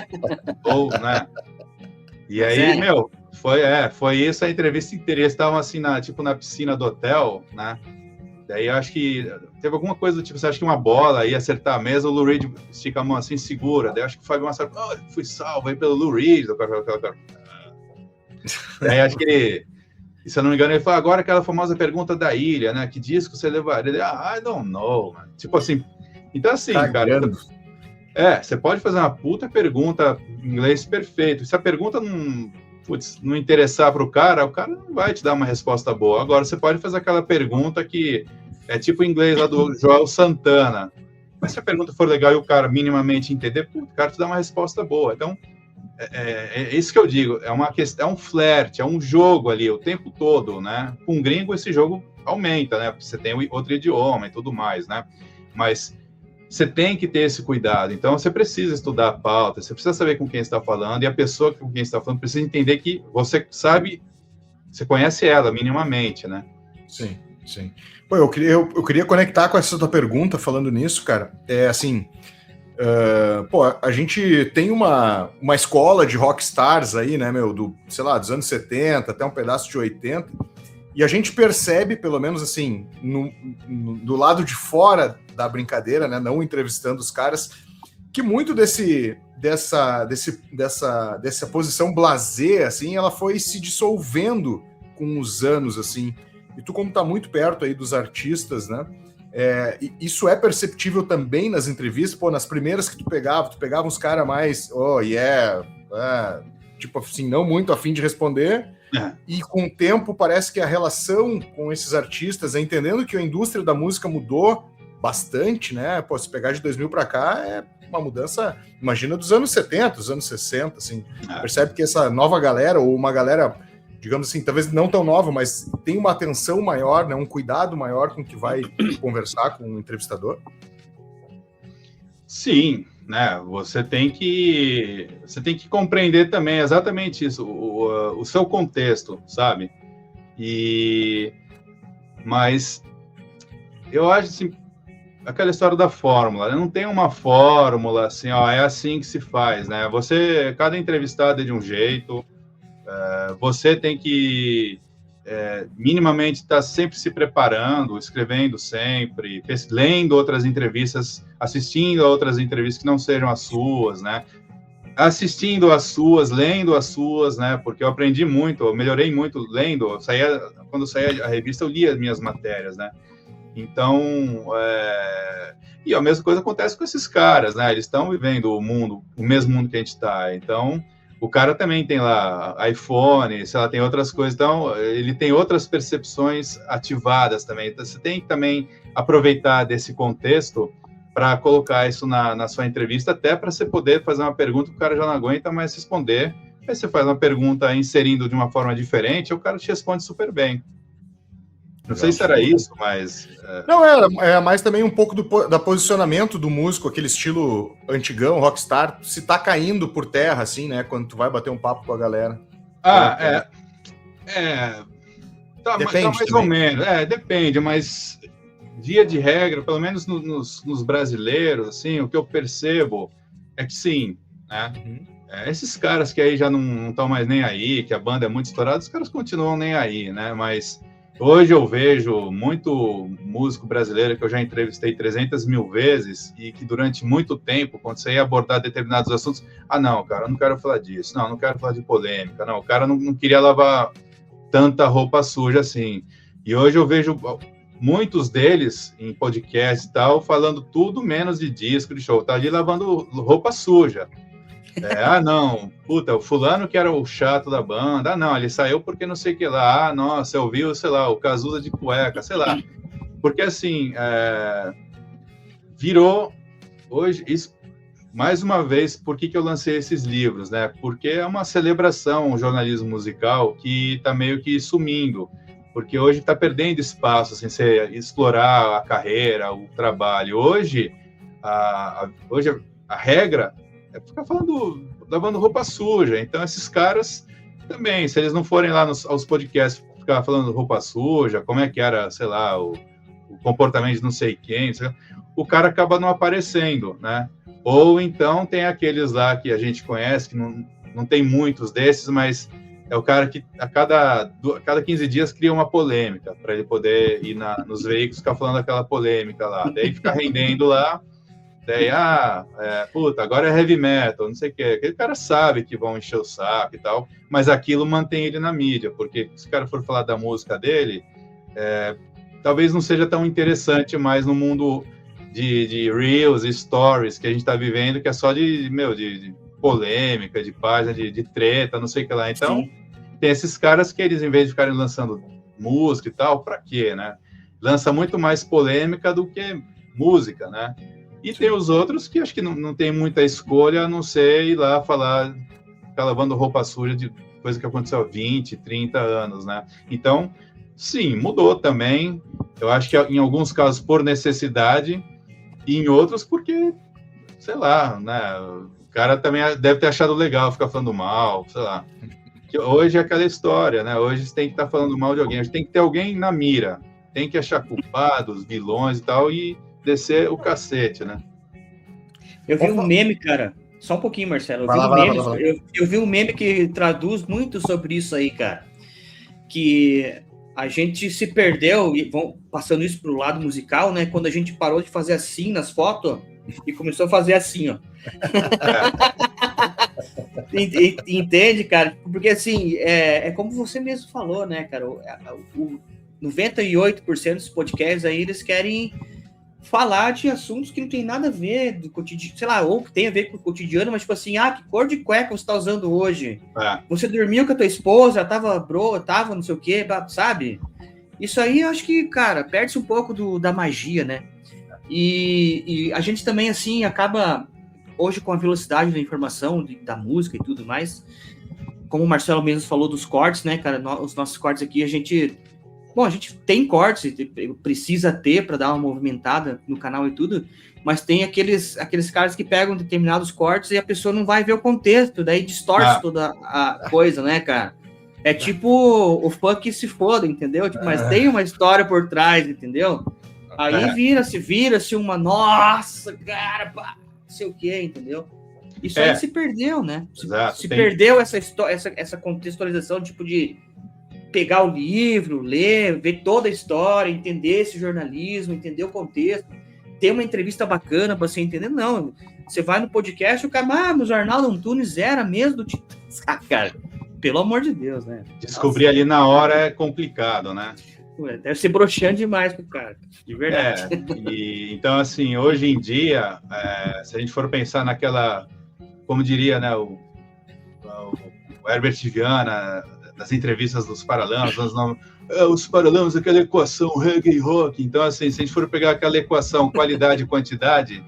ou, né? E aí, foi isso a entrevista inteira. Eles estavam assim, na piscina do hotel, né? Daí eu acho que teve alguma coisa do tipo, você acha que uma bola ia acertar a mesa, o Lou Reed estica a mão assim, segura. Daí eu acho que o Fábio Massaro, fui salvo aí pelo Lou Reed. Daí acho que ele, se eu não me engano, ele falou, agora aquela famosa pergunta da ilha, né? Que disco você levaria? Ele, I don't know, man. Tipo assim, então assim, cara, você pode fazer uma puta pergunta em inglês perfeito. Se a pergunta não interessar para o cara não vai te dar uma resposta boa. Agora, você pode fazer aquela pergunta que é tipo o inglês lá do Joel Santana. Mas se a pergunta for legal e o cara minimamente entender, o cara te dá uma resposta boa. Então, é isso que eu digo. É um flerte, é um jogo ali o tempo todo, né? Com gringo, esse jogo aumenta, né? Porque você tem outro idioma e tudo mais, né? Mas você tem que ter esse cuidado. Então, você precisa estudar a pauta, você precisa saber com quem está falando, e a pessoa com quem está falando precisa entender que você sabe você conhece ela minimamente, né? Sim, sim. Pô, eu queria conectar com essa tua pergunta, falando nisso, cara. Assim, a gente tem uma escola de rockstars aí, né, sei lá, dos anos 70 até um pedaço de 80, e a gente percebe, pelo menos assim, do lado de fora da brincadeira, né, não entrevistando os caras, que muito dessa posição blasé, assim, ela foi se dissolvendo com os anos, assim. E tu, como tá muito perto aí dos artistas, né? Isso é perceptível também nas entrevistas. Pô, nas primeiras que tu pegava uns caras mais, tipo assim, não muito a fim de responder. E com o tempo parece que a relação com esses artistas, entendendo que a indústria da música mudou bastante, né? Pô, se pegar de 2000 para cá, é uma mudança, imagina, dos anos 70, dos anos 60, assim. Percebe que essa nova galera, ou uma galera, digamos assim, talvez não tão nova, mas tem uma atenção maior, né, um cuidado maior com o que vai conversar com o entrevistador? Sim, né? Você tem que compreender também exatamente isso, o seu contexto, sabe? Mas eu acho assim, aquela história da fórmula, né? Não tem uma fórmula assim, é assim que se faz, né? Cada entrevistado é de um jeito. Você tem que minimamente estar sempre se preparando, escrevendo sempre, lendo outras entrevistas, assistindo a outras entrevistas que não sejam as suas, né? Assistindo as suas, lendo as suas, né? Porque eu aprendi muito, eu melhorei muito lendo. Quando saía a revista, eu lia as minhas matérias, né? Então, e a mesma coisa acontece com esses caras, né? Eles estão vivendo o mesmo mundo que a gente está. Então, o cara também tem lá iPhone, sei lá, tem outras coisas. Então, ele tem outras percepções ativadas também. Então, você tem que também aproveitar desse contexto para colocar isso na sua entrevista, até para você poder fazer uma pergunta que o cara já não aguenta mais responder. Aí você faz uma pergunta inserindo de uma forma diferente, e o cara te responde super bem. Não sei se era isso, mas... Não, é mais também um pouco da posicionamento do músico, aquele estilo antigão, rockstar, se tá caindo por terra, assim, né? Quando tu vai bater um papo com a galera. Tá Depende mais também. ou menos. Depende, mas via de regra, pelo menos nos brasileiros, assim, o que eu percebo é que sim, né? Esses caras que aí já não estão mais nem aí, que a banda é muito estourada, os caras continuam nem aí, né? Mas... hoje eu vejo muito músico brasileiro que eu já entrevistei 300 mil vezes e que durante muito tempo, quando você ia abordar determinados assuntos, não, cara, eu não quero falar disso, não quero falar de polêmica, não, o cara não queria lavar tanta roupa suja assim. E hoje eu vejo muitos deles em podcast e tal, falando tudo menos de disco, de show, tá ali lavando roupa suja. Não, puta, o fulano que era o chato da banda, não, ele saiu porque não sei o que lá, nossa, eu vi, sei lá, o Cazuza de cueca, sei lá, porque assim, virou, hoje, isso, mais uma vez, por que eu lancei esses livros, né, porque é uma celebração, um jornalismo musical que tá meio que sumindo, porque hoje tá perdendo espaço, assim, você explorar a carreira, o trabalho, hoje a regra ficar lavando roupa suja. Então, esses caras também, se eles não forem lá aos podcasts ficar falando roupa suja, como é que era, sei lá, o comportamento de não sei quem, o cara acaba não aparecendo, né? Ou então tem aqueles lá que a gente conhece, que não tem muitos desses, mas é o cara que a cada 15 dias cria uma polêmica para ele poder ir nos veículos ficar falando aquela polêmica lá. Daí fica rendendo lá. Daí, agora é heavy metal, não sei o quê. Aquele cara sabe que vão encher o saco e tal, mas aquilo mantém ele na mídia, porque se o cara for falar da música dele, talvez não seja tão interessante mais no mundo de reels e stories que a gente está vivendo, que é só de polêmica, de página, de treta, não sei o que lá. Então, tem esses caras que eles, em vez de ficarem lançando música e tal, pra quê, né? Lança muito mais polêmica do que música, né? E tem os outros que acho que não tem muita escolha, a não ser ir lá ficar lavando roupa suja de coisa que aconteceu há 20, 30 anos, né? Então, sim, mudou também. Eu acho que em alguns casos por necessidade e em outros porque, sei lá, né? O cara também deve ter achado legal ficar falando mal, sei lá. hoje é aquela história, né? Hoje você tem que estar falando mal de alguém, a gente tem que ter alguém na mira, tem que achar culpados, vilões e tal, e descer o cacete, né? Eu vi um meme, cara, só um pouquinho, Marcelo, eu vi um meme que traduz muito sobre isso aí, cara, que a gente se perdeu, e vão passando isso pro lado musical, né, quando a gente parou de fazer assim nas fotos, e começou a fazer assim, ó. Entende, cara? Porque assim, é como você mesmo falou, né, cara? O 98% dos podcasts aí, eles querem falar de assuntos que não tem nada a ver do cotidiano, sei lá, ou que tem a ver com o cotidiano, mas tipo assim, que cor de cueca você tá usando hoje? Você dormiu com a tua esposa, tava não sei o quê, sabe? Isso aí eu acho que, cara, perde-se um pouco da magia, né? E a gente também, assim, acaba, hoje com a velocidade da informação, da música e tudo mais, como o Marcelo mesmo falou dos cortes, né, cara, os nossos cortes aqui, a gente tem cortes, precisa ter para dar uma movimentada no canal e tudo, mas tem aqueles caras que pegam determinados cortes e a pessoa não vai ver o contexto, daí distorce toda a coisa, né, cara? É tipo o fã que se foda, entendeu? Tipo, mas tem uma história por trás, entendeu? Aí vira-se uma, nossa, cara, não sei o que, entendeu? Isso aí se perdeu, né? Se perdeu essa contextualização, tipo, de pegar o livro, ler, ver toda a história, entender esse jornalismo, entender o contexto, ter uma entrevista bacana para você entender. Não, você vai no podcast, o cara, no Jornal do Antunes era mesmo do Titãs. Cara, pelo amor de Deus, né? Descobrir ali na hora é complicado, né? Deve ser broxante demais pro cara, de verdade. Então, assim, hoje em dia, se a gente for pensar naquela, como diria, né, o Herbert Viana, nas entrevistas dos Paralamas, os Paralamas, aquela equação reggae e rock. Então, assim, se a gente for pegar aquela equação qualidade e quantidade,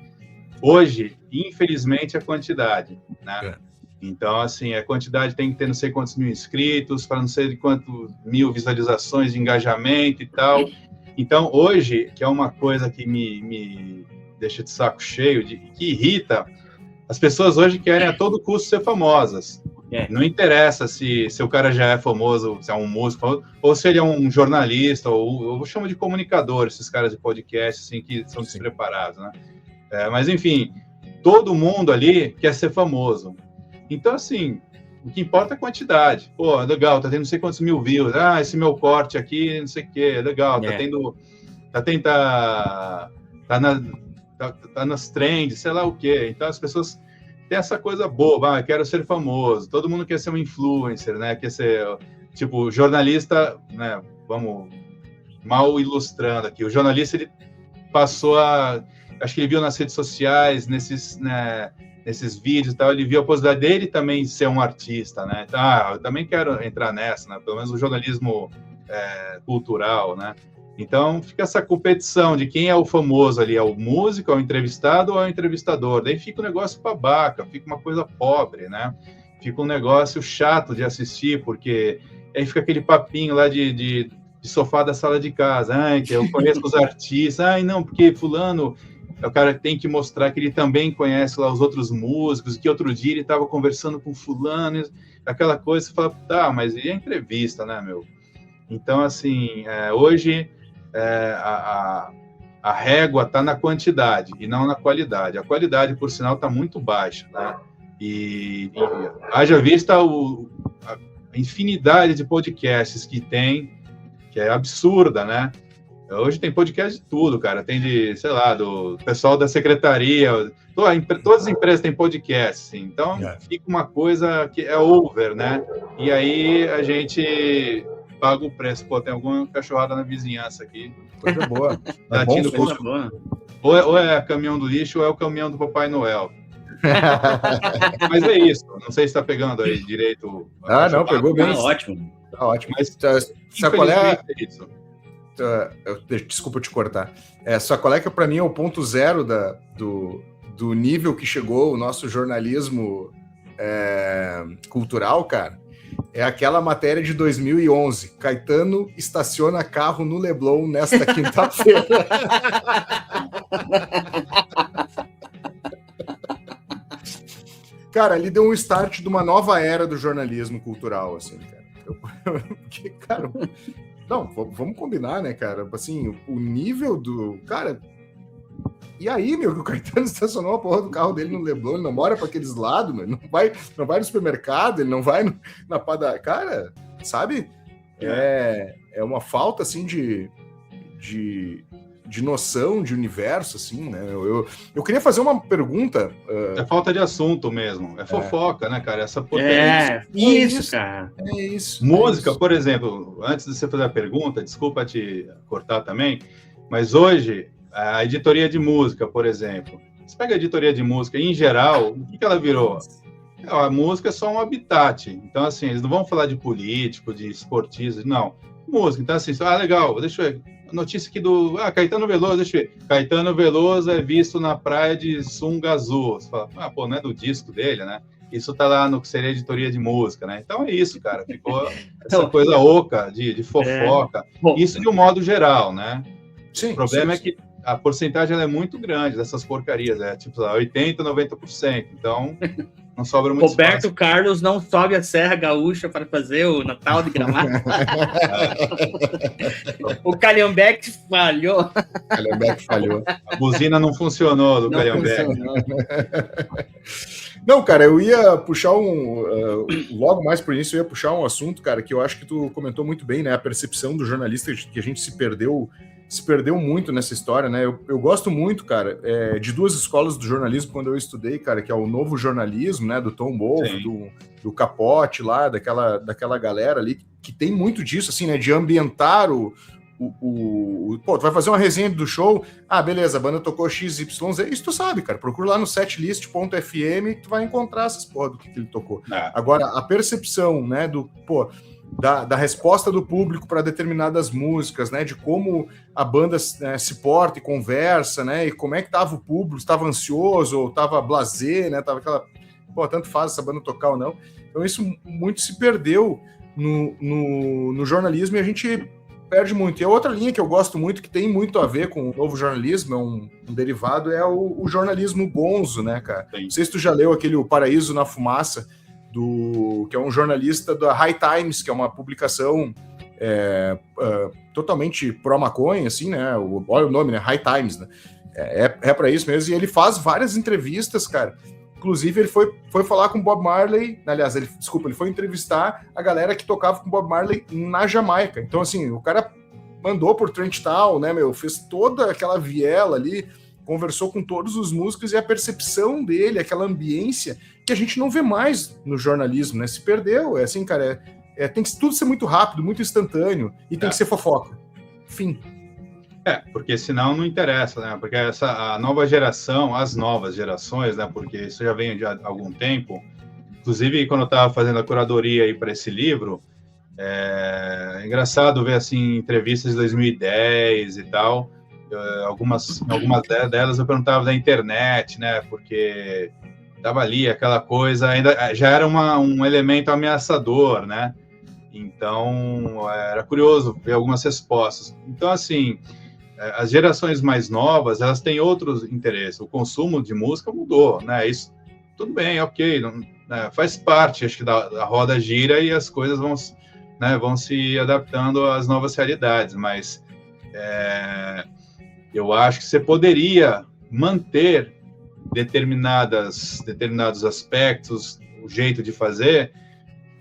hoje, infelizmente, é quantidade, né? Então, assim, a quantidade tem que ter não sei quantos mil inscritos, para não sei de quantos mil visualizações de engajamento e tal. Então, hoje, que é uma coisa que me deixa de saco cheio, que irrita, as pessoas hoje querem a todo custo ser famosas. Não interessa se o cara já é famoso, se é um músico, ou se ele é um jornalista, ou eu chamo de comunicador, esses caras de podcast, assim, que são despreparados, né? Mas, enfim, todo mundo ali quer ser famoso. Então, assim, o que importa é a quantidade. Pô, legal, tá tendo não sei quantos mil views. Esse meu corte aqui, não sei o quê, legal, tá nas trends, sei lá o quê. Então, as pessoas têm essa coisa boa, quero ser famoso. Todo mundo quer ser um influencer, né? Quer ser, tipo, jornalista, né? Vamos mal ilustrando aqui. O jornalista, ele passou acho que ele viu nas redes sociais, nesses vídeos e tal, ele viu a possibilidade dele também ser um artista, né? Então, eu também quero entrar nessa, né? Pelo menos o jornalismo cultural, né? Então, fica essa competição de quem é o famoso ali, é o músico, é o entrevistado ou é o entrevistador? Daí fica um negócio babaca, fica uma coisa pobre, né? Fica um negócio chato de assistir, porque aí fica aquele papinho lá de sofá da sala de casa, que eu conheço os artistas, não, porque fulano... O cara tem que mostrar que ele também conhece lá os outros músicos, que outro dia ele estava conversando com fulano, aquela coisa, você fala, mas e a entrevista, né, meu? Então, assim, hoje a régua está na quantidade e não na qualidade. A qualidade, por sinal, está muito baixa, né? E haja vista a infinidade de podcasts que tem, que é absurda, né? Hoje tem podcast de tudo, cara. Tem do pessoal da secretaria. Todas as empresas têm podcast, assim. Então, fica uma coisa que é over, né? E aí a gente paga o preço. Pô, tem alguma cachorrada na vizinhança aqui. Coisa boa. Ou é caminhão do lixo ou é o caminhão do Papai Noel. Mas é isso. Não sei se está pegando aí direito. Não, pegou bem. Ótimo. Tá ótimo. Mas, sabe qual é isso? Desculpa te cortar. Só qual é que para mim é o ponto zero do nível que chegou o nosso jornalismo cultural, cara? É aquela matéria de 2011. Caetano estaciona carro no Leblon nesta quinta-feira. cara, ali deu um start de uma nova era do jornalismo cultural, assim, cara. Porque, cara, não, vamos combinar, né, cara? Assim, o nível do... Cara, e aí, meu, que o Caetano estacionou a porra do carro dele no Leblon, ele não mora para aqueles lados, meu, não vai no supermercado, ele não vai na padaria. Cara, sabe? É uma falta, assim, de noção de universo, assim, né? Eu queria fazer uma pergunta... É falta de assunto mesmo. É fofoca, né, cara? Essa potência. Isso, cara. É isso. Música, por exemplo, antes de você fazer a pergunta, desculpa te cortar também, mas hoje, a editoria de música, por exemplo, você pega a editoria de música, em geral, o que ela virou? A música é só um habitat. Então, assim, eles não vão falar de político, de esportistas, não. Música. Então, assim, legal, deixa eu ver. Notícia aqui do Caetano Veloso, deixa eu ver. Caetano Veloso é visto na praia de sunga azul. Você fala, não é do disco dele, né? Isso tá lá no que seria editoria de música, né? Então é isso, cara. Ficou essa coisa oca de fofoca. Isso de um modo geral, né? Sim, o problema é que a porcentagem ela é muito grande dessas porcarias, tipo 80%, 90%. Então não sobra muito Roberto espaço. Carlos não sobe a Serra Gaúcha para fazer o Natal de Gramado. O Calhambeque falhou. A buzina não funcionou do Calhambeque. Não, cara, eu ia puxar logo mais por início, eu ia puxar um assunto, cara, que eu acho que tu comentou muito bem, né? A percepção do jornalista, que a gente se perdeu muito nessa história, né? Eu gosto muito, cara, de duas escolas do jornalismo quando eu estudei, cara, que é o Novo Jornalismo, né? Do Tom Wolfe, do Capote lá, daquela galera ali, que tem muito disso, assim, né? De ambientar Pô, tu vai fazer uma resenha do show, beleza, a banda tocou XYZ, isso tu sabe, cara, procura lá no setlist.fm que tu vai encontrar essas porra do que ele tocou. Agora, a percepção, né, da resposta do público para determinadas músicas, né, de como a banda se porta e conversa, né, e como é que tava o público, estava ansioso ou tava blasé, né, tava aquela, tanto faz essa banda tocar ou não. Então isso muito se perdeu no jornalismo e a gente perde muito. E a outra linha que eu gosto muito, que tem muito a ver com o novo jornalismo, é um derivado, é o jornalismo gonzo, né, cara? Sim. Não sei se tu já leu aquele O Paraíso na Fumaça, que é um jornalista da High Times, que é uma publicação totalmente pró-maconha, assim, né? Olha o nome, né? High Times, né? É para isso mesmo. E ele faz várias entrevistas, cara. Inclusive, ele foi falar com o Bob Marley, aliás, ele foi entrevistar a galera que tocava com o Bob Marley na Jamaica. Então, assim, o cara mandou por Trent Town, né, meu, fez toda aquela viela ali, conversou com todos os músicos e a percepção dele, aquela ambiência que a gente não vê mais no jornalismo, né, se perdeu. É assim, cara, tem que tudo ser muito rápido, muito instantâneo e tem que ser fofoca. Fim. Porque senão não interessa, né? Porque a nova geração, as novas gerações, né? Porque isso já vem de há algum tempo. Inclusive, quando eu estava fazendo a curadoria aí para esse livro, é engraçado ver assim entrevistas de 2010 e tal. Algumas delas eu perguntava da internet, né? Porque tava ali aquela coisa, ainda já era um elemento ameaçador, né? Então era curioso ver algumas respostas. Então, assim, as gerações mais novas, elas têm outros interesses. O consumo de música mudou, né? Isso, tudo bem, ok, faz parte, acho que da roda gira e as coisas vão se adaptando às novas realidades, mas eu acho que você poderia manter determinados aspectos, o jeito de fazer,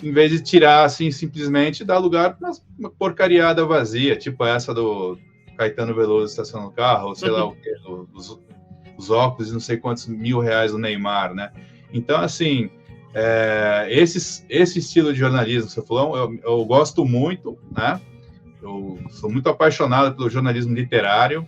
em vez de tirar, assim, simplesmente dar lugar para uma porcariada vazia, tipo essa do Caetano Veloso estacionando o carro, ou sei lá o quê, os óculos e não sei quantos R$1.000 do Neymar, né? Então, assim, esse estilo de jornalismo que você falou, eu gosto muito, né? Eu sou muito apaixonado pelo jornalismo literário.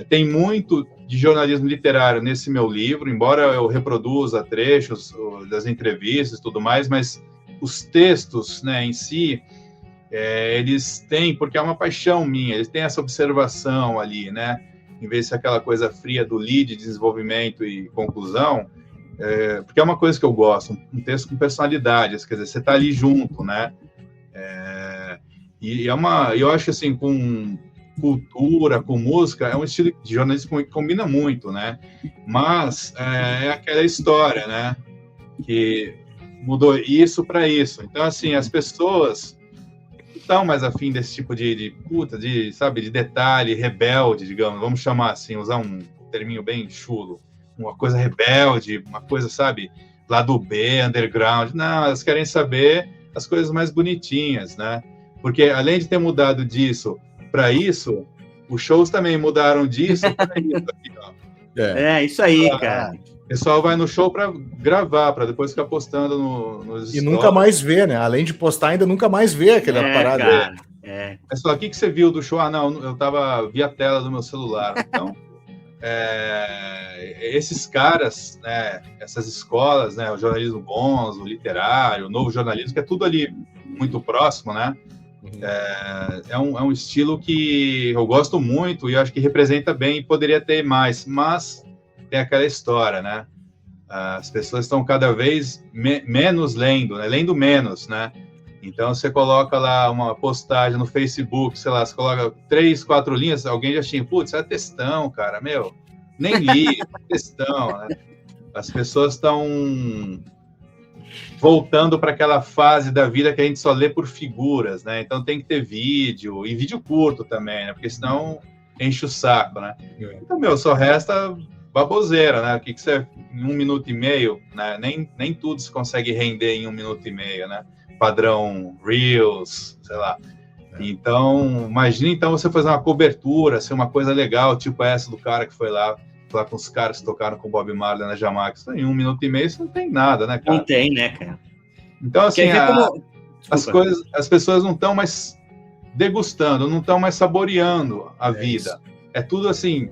Tem muito de jornalismo literário nesse meu livro, embora eu reproduza trechos das entrevistas e tudo mais, mas os textos, né, em si, eles têm, porque é uma paixão minha, eles têm essa observação ali, né, em vez de ser aquela coisa fria do lead, desenvolvimento e conclusão, porque é uma coisa que eu gosto, um texto com personalidade, quer dizer, você está ali junto, né, e eu acho assim, com cultura, com música, é um estilo de jornalismo que combina muito, né, mas é aquela história, né, que mudou isso para isso. Então, assim, as pessoas não estão mais afim desse tipo sabe, de detalhe rebelde, digamos, vamos chamar assim, usar um terminho bem chulo, uma coisa rebelde, uma coisa, sabe, lá do B, underground. Não, elas querem saber as coisas mais bonitinhas, né? Porque além de ter mudado disso para isso, os shows também mudaram disso para isso aqui, ó. Isso aí, cara. O pessoal vai no show para gravar, para depois ficar postando nos stories. E nunca mais vê, né? Além de postar, ainda nunca mais vê aquela parada. Cara, Mas só, o que você viu do show? Ah, não, eu via a tela do meu celular. Então, esses caras, né, essas escolas, né, o jornalismo bons, o literário, o novo jornalismo, que é tudo ali muito próximo, né? É um estilo que eu gosto muito e eu acho que representa bem e poderia ter mais, mas tem aquela história, né? As pessoas estão cada vez menos lendo, né? Lendo menos, né? Então você coloca lá uma postagem no Facebook, sei lá, você coloca 3, 4 linhas, alguém já tinha, putz, é textão, cara, meu, nem li, textão, né? As pessoas estão voltando para aquela fase da vida que a gente só lê por figuras, né? Então tem que ter vídeo, e vídeo curto também, né? Porque senão enche o saco, né? Então, meu, só resta baboseira, né? O que você, em 1 minuto e meio, né? Nem tudo se consegue render em 1 minuto e meio, né? Padrão Reels, sei lá. Então, imagina então você fazer uma cobertura, ser uma coisa legal, tipo essa do cara que foi lá com os caras que tocaram com o Bob Marley na Jamaica. Em 1 minuto e meio isso não tem nada, né, cara? Não tem, né, cara? Então, assim, as pessoas não estão mais degustando, não estão mais saboreando a vida. Isso. É tudo assim,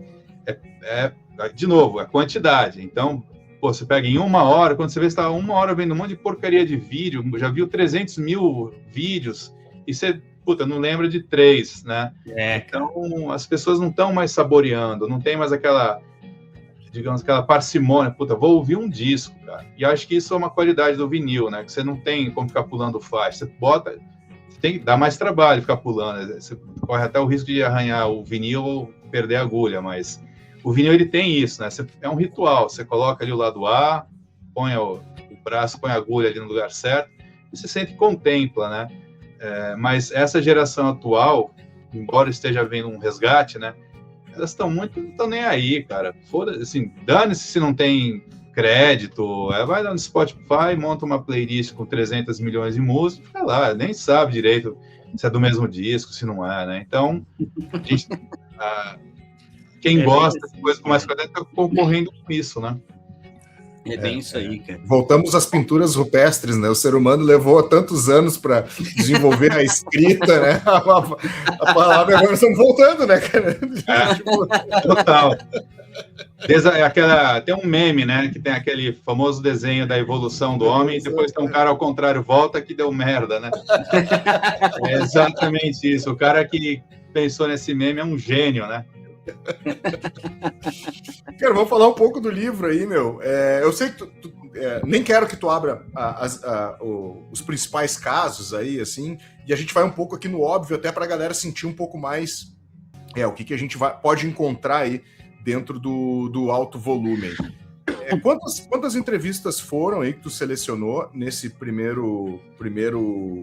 de novo, a quantidade. Então, pô, você pega em 1 hora, quando você vê, você está 1 hora vendo um monte de porcaria de vídeo, já viu 300 mil vídeos, e você, puta, não lembra de 3, né? Então, as pessoas não estão mais saboreando, não tem mais aquela, digamos, aquela parcimônia, puta, vou ouvir um disco, cara. E acho que isso é uma qualidade do vinil, né? Que você não tem como ficar pulando faixa, você bota, dá mais trabalho ficar pulando, você corre até o risco de arranhar o vinil ou perder a agulha, mas o vinil, ele tem isso, né? É um ritual, você coloca ali o lado A, põe o braço, põe a agulha ali no lugar certo, e você sempre contempla, né? Mas essa geração atual, embora esteja havendo um resgate, né? Elas não estão nem aí, cara. Foda-se, assim, dane-se se não tem crédito, vai lá no Spotify, monta uma playlist com 300 milhões de músicas, fica lá, nem sabe direito se é do mesmo disco, se não é, né? Então, a gente, quem gosta de coisa com mais qualidade está concorrendo com isso, né? É bem isso aí, cara. Voltamos às pinturas rupestres, né? O ser humano levou tantos anos para desenvolver a escrita, né? A palavra, agora estamos voltando, né, cara? Total. Tem um meme, né? Que tem aquele famoso desenho da evolução do homem, e depois tem um cara ao contrário, volta, que deu merda, né? É exatamente isso. O cara que pensou nesse meme é um gênio, né? Cara, vamos falar um pouco do livro aí, meu. Eu sei que nem quero que tu abra os principais casos aí, assim, e a gente vai um pouco aqui no óbvio, até para a galera sentir um pouco mais o que a gente pode encontrar aí dentro do alto volume. Quantas entrevistas foram aí que tu selecionou nesse primeiro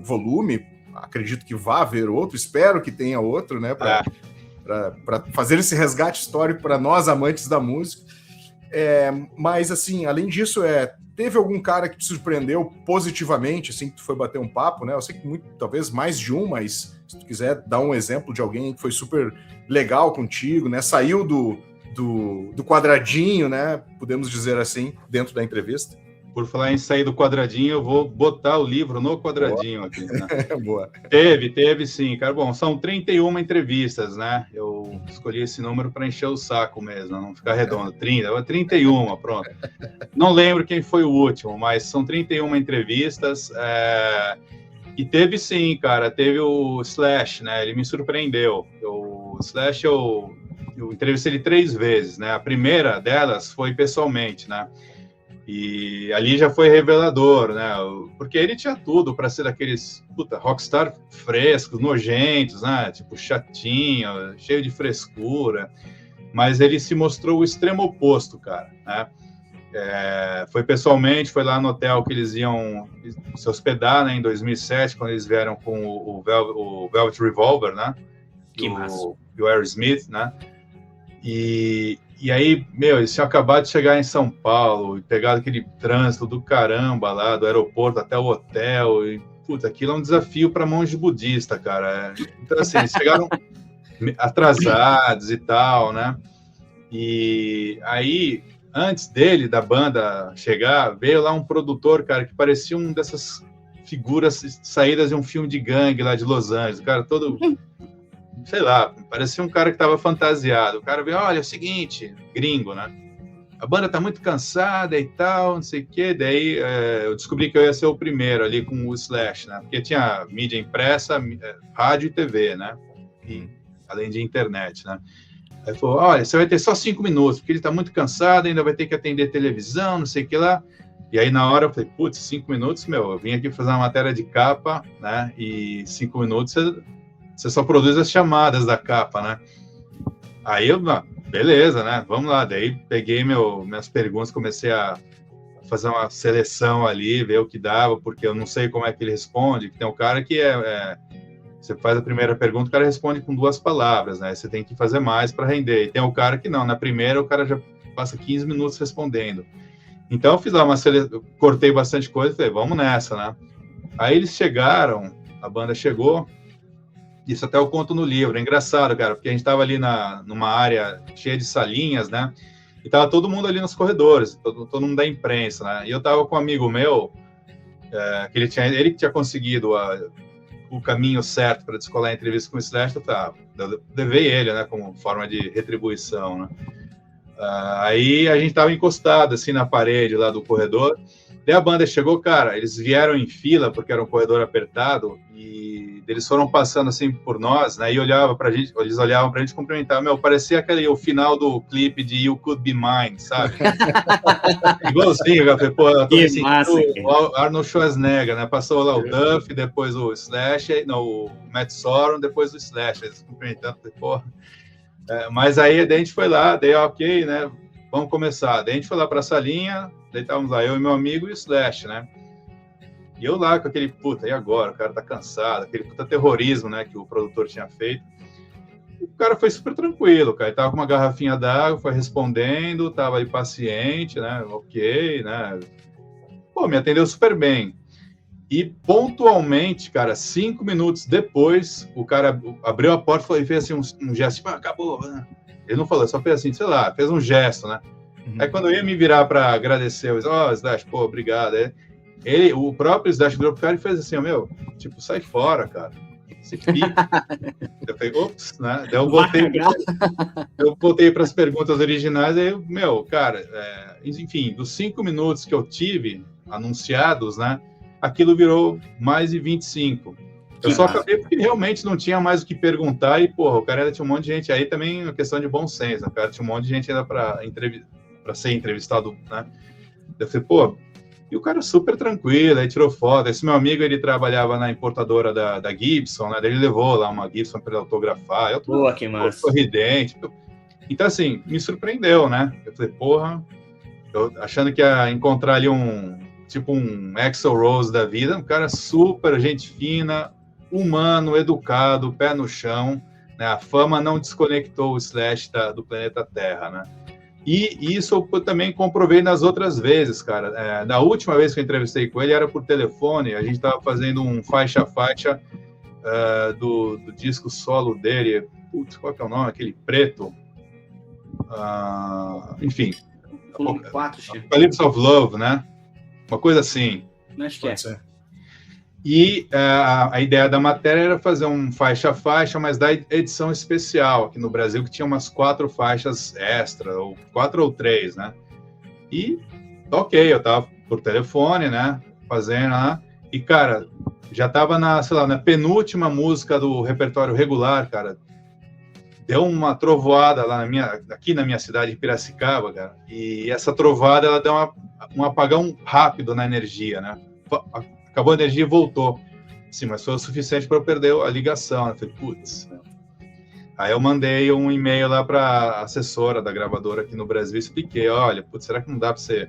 volume? Acredito que vá haver outro, espero que tenha outro, né, para fazer esse resgate histórico para nós, amantes da música. Mas, assim, além disso, teve algum cara que te surpreendeu positivamente, assim, que tu foi bater um papo, né? Eu sei que talvez mais de um, mas se tu quiser dar um exemplo de alguém que foi super legal contigo, né? Saiu do quadradinho, né? Podemos dizer assim, dentro da entrevista. Por falar em sair do quadradinho, eu vou botar o livro no quadradinho aqui. Né? Boa. Teve sim, cara. Bom, são 31 entrevistas, né? Eu escolhi esse número para encher o saco mesmo, não ficar redondo. 31, pronto. Não lembro quem foi o último, mas são 31 entrevistas. E teve sim, cara. Teve o Slash, né? Ele me surpreendeu. O Slash, eu entrevistei ele 3 vezes, né? A primeira delas foi pessoalmente, né? E ali já foi revelador, né? Porque ele tinha tudo para ser daqueles rockstar frescos, nojentos, né? Tipo chatinho, cheio de frescura. Mas ele se mostrou o extremo oposto, cara, né? Foi pessoalmente, foi lá no hotel que eles iam se hospedar, né, em 2007, quando eles vieram com o Velvet Revolver, né? Que massa. E o Aerosmith, né? E aí, eles tinham acabado de chegar em São Paulo e pegado aquele trânsito do caramba lá, do aeroporto até o hotel. E, puta, aquilo é um desafio para monge budista, cara. Então, assim, eles chegaram atrasados e tal, né? E aí, antes da banda chegar, veio lá um produtor, cara, que parecia um dessas figuras saídas de um filme de gangue lá de Los Angeles. O cara todo... sei lá, parecia um cara que estava fantasiado. O cara veio, olha, é o seguinte, gringo, né? A banda tá muito cansada e tal, não sei o quê. Daí eu descobri que eu ia ser o primeiro ali com o Slash, né? Porque tinha mídia impressa, rádio e TV, né? E, além de internet, né? Aí falou, olha, você vai ter só 5 minutos, porque ele tá muito cansado, ainda vai ter que atender televisão, não sei o que lá. E aí, na hora, eu falei, putz, 5 minutos, eu vim aqui fazer uma matéria de capa, né? E 5 minutos você só produz as chamadas da capa, né? Aí eu, beleza, né? Vamos lá. Daí peguei minhas perguntas, comecei a fazer uma seleção ali, ver o que dava, porque eu não sei como é que ele responde. Tem um cara que você faz a primeira pergunta, o cara responde com 2 palavras, né? Você tem que fazer mais para render. E tem um cara que não, na primeira o cara já passa 15 minutos respondendo. Então eu fiz lá cortei bastante coisa e falei, vamos nessa, né? Aí eles chegaram, a banda chegou. Isso até eu conto no livro. É engraçado, cara, porque a gente estava ali numa área cheia de salinhas, né? E tava todo mundo ali nos corredores, todo mundo da imprensa, né? E eu tava com um amigo meu, que ele que tinha conseguido o caminho certo para descolar a entrevista com o Slash. Eu levei ele, né? Como forma de retribuição, né? Aí a gente tava encostado, assim, na parede lá do corredor. Daí a banda chegou, cara, eles vieram em fila, porque era um corredor apertado, e eles foram passando, assim, por nós, né, e eles olhavam pra gente e cumprimentavam, parecia o final do clipe de You Could Be Mine, sabe? Igualzinho, eu falei, pô, eu tô me sentindo o Arnold Schwarzenegger, né, passou lá o Duff, depois o Slash, o Matt Sorum, depois o Slash, eles cumprimentando, falei, pô... mas aí daí a gente foi lá, daí ok, né, vamos começar. Daí a gente foi lá pra salinha, daí estávamos lá, eu e meu amigo e o Slash, né? E eu lá com aquele, puta, e agora? O cara tá cansado, aquele puta terrorismo, né, que o produtor tinha feito. O cara foi super tranquilo, cara. Ele tava com uma garrafinha d'água, foi respondendo, tava aí paciente, né? Ok, né? Pô, me atendeu super bem. E pontualmente, cara, 5 minutos depois, o cara abriu a porta e fez assim um gesto, tipo, acabou, né? Ele não falou, só fez assim, sei lá, fez um gesto, né? Aí quando eu ia me virar para agradecer, eu disse, Slash, pô, obrigado. O próprio Slash virou pro cara e fez assim, tipo, sai fora, cara. Se fica. Eu falei, ops, né? Daí eu voltei para as perguntas originais, aí, cara, enfim, dos 5 minutos que eu tive anunciados, né? Aquilo virou mais de 25. Eu só acabei porque realmente não tinha mais o que perguntar e, porra, o cara ainda tinha um monte de gente. Aí também uma questão de bom senso, né? O cara tinha um monte de gente ainda para ser entrevistado, né? Eu falei, pô, e o cara super tranquilo, aí tirou foto. Esse meu amigo, ele trabalhava na importadora da Gibson, né? Daí ele levou lá uma Gibson para ele autografar. Eu tô que massa. Sorridente. Então, assim, me surpreendeu, né? Eu falei, porra, eu achando que ia encontrar ali um Axl Rose da vida, um cara super gente fina, humano, educado, pé no chão, né? A fama não desconectou o Slash do planeta Terra, né? E isso eu também comprovei nas outras vezes, cara. Na última vez que eu entrevistei com ele, era por telefone, a gente estava fazendo um faixa-faixa do disco solo dele. Putz, qual que é o nome? Aquele preto. Enfim. Apocalypse of Love, né? Uma coisa assim. Acho que é. E a ideia da matéria era fazer um faixa-faixa, mas da edição especial aqui no Brasil, que tinha umas 4 faixas extra, ou 4 ou 3, né? E, ok, eu tava por telefone, né? Fazendo lá. E, cara, já tava na penúltima música do repertório regular, cara. Deu uma trovoada lá aqui na minha cidade, em Piracicaba, cara. E essa trovoada, ela deu um apagão rápido na energia, né? Acabou a energia e voltou. Sim, mas foi o suficiente para eu perder a ligação. Eu falei, putz. Aí eu mandei um e-mail lá para a assessora da gravadora aqui no Brasil, expliquei, olha, putz, será que não dá para você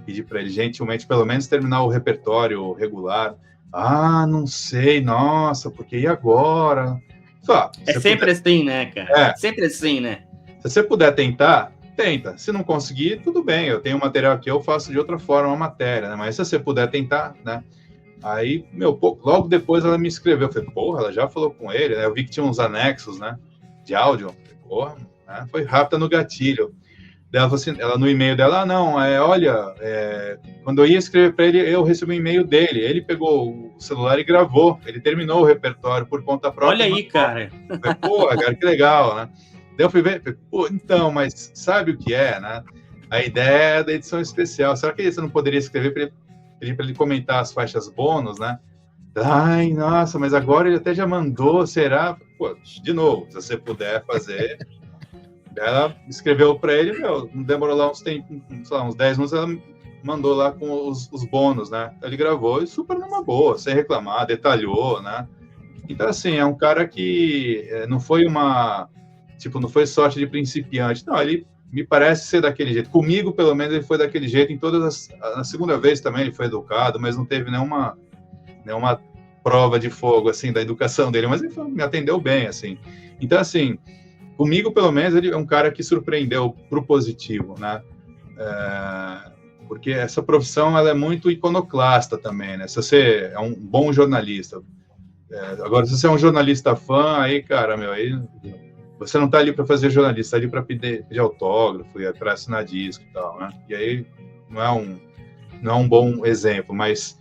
pedir para ele gentilmente pelo menos terminar o repertório regular? Ah, não sei, nossa, porque e agora? Só, é sempre assim, né, cara? Sempre assim, né? Se você puder tentar, tenta. Se não conseguir, tudo bem, eu tenho material aqui, eu faço de outra forma a matéria, né? Mas se você puder tentar, né? Aí, logo depois ela me escreveu, eu falei, porra, ela já falou com ele, né? Eu vi que tinha uns anexos, né? De áudio, porra, né? Foi rápida no gatilho. Daí ela falou assim, ela no e-mail dela, olha, quando eu ia escrever para ele, eu recebi um e-mail dele, ele pegou o celular e gravou, ele terminou o repertório por conta própria. Olha aí, cara. Eu falei, porra, cara, que legal, né? Daí eu fui ver, pô, então, mas sabe o que é, né? A ideia da edição especial. Será que você não poderia escrever para ele comentar as faixas bônus, né? Ai, nossa, mas agora ele até já mandou, será? Pô, de novo, se você puder fazer. Ela escreveu para ele, não demorou lá uns 10 minutos, ela mandou lá com os bônus, né? Ele gravou e super numa boa, sem reclamar, detalhou, né? Então, assim, é um cara que não foi não foi sorte de principiante. Não, ele me parece ser daquele jeito. Comigo, pelo menos, ele foi daquele jeito. Na segunda vez também ele foi educado, mas não teve nenhuma prova de fogo, assim, da educação dele. Mas ele me atendeu bem, assim. Então, assim, comigo, pelo menos, ele é um cara que surpreendeu pro positivo, né? Porque essa profissão, ela é muito iconoclasta também, né? Se você é um bom jornalista. Agora, se você é um jornalista fã, aí, cara, aí você não tá ali para fazer jornalista, tá ali para pedir autógrafo e para assinar disco e tal, né? E aí não é um bom exemplo, mas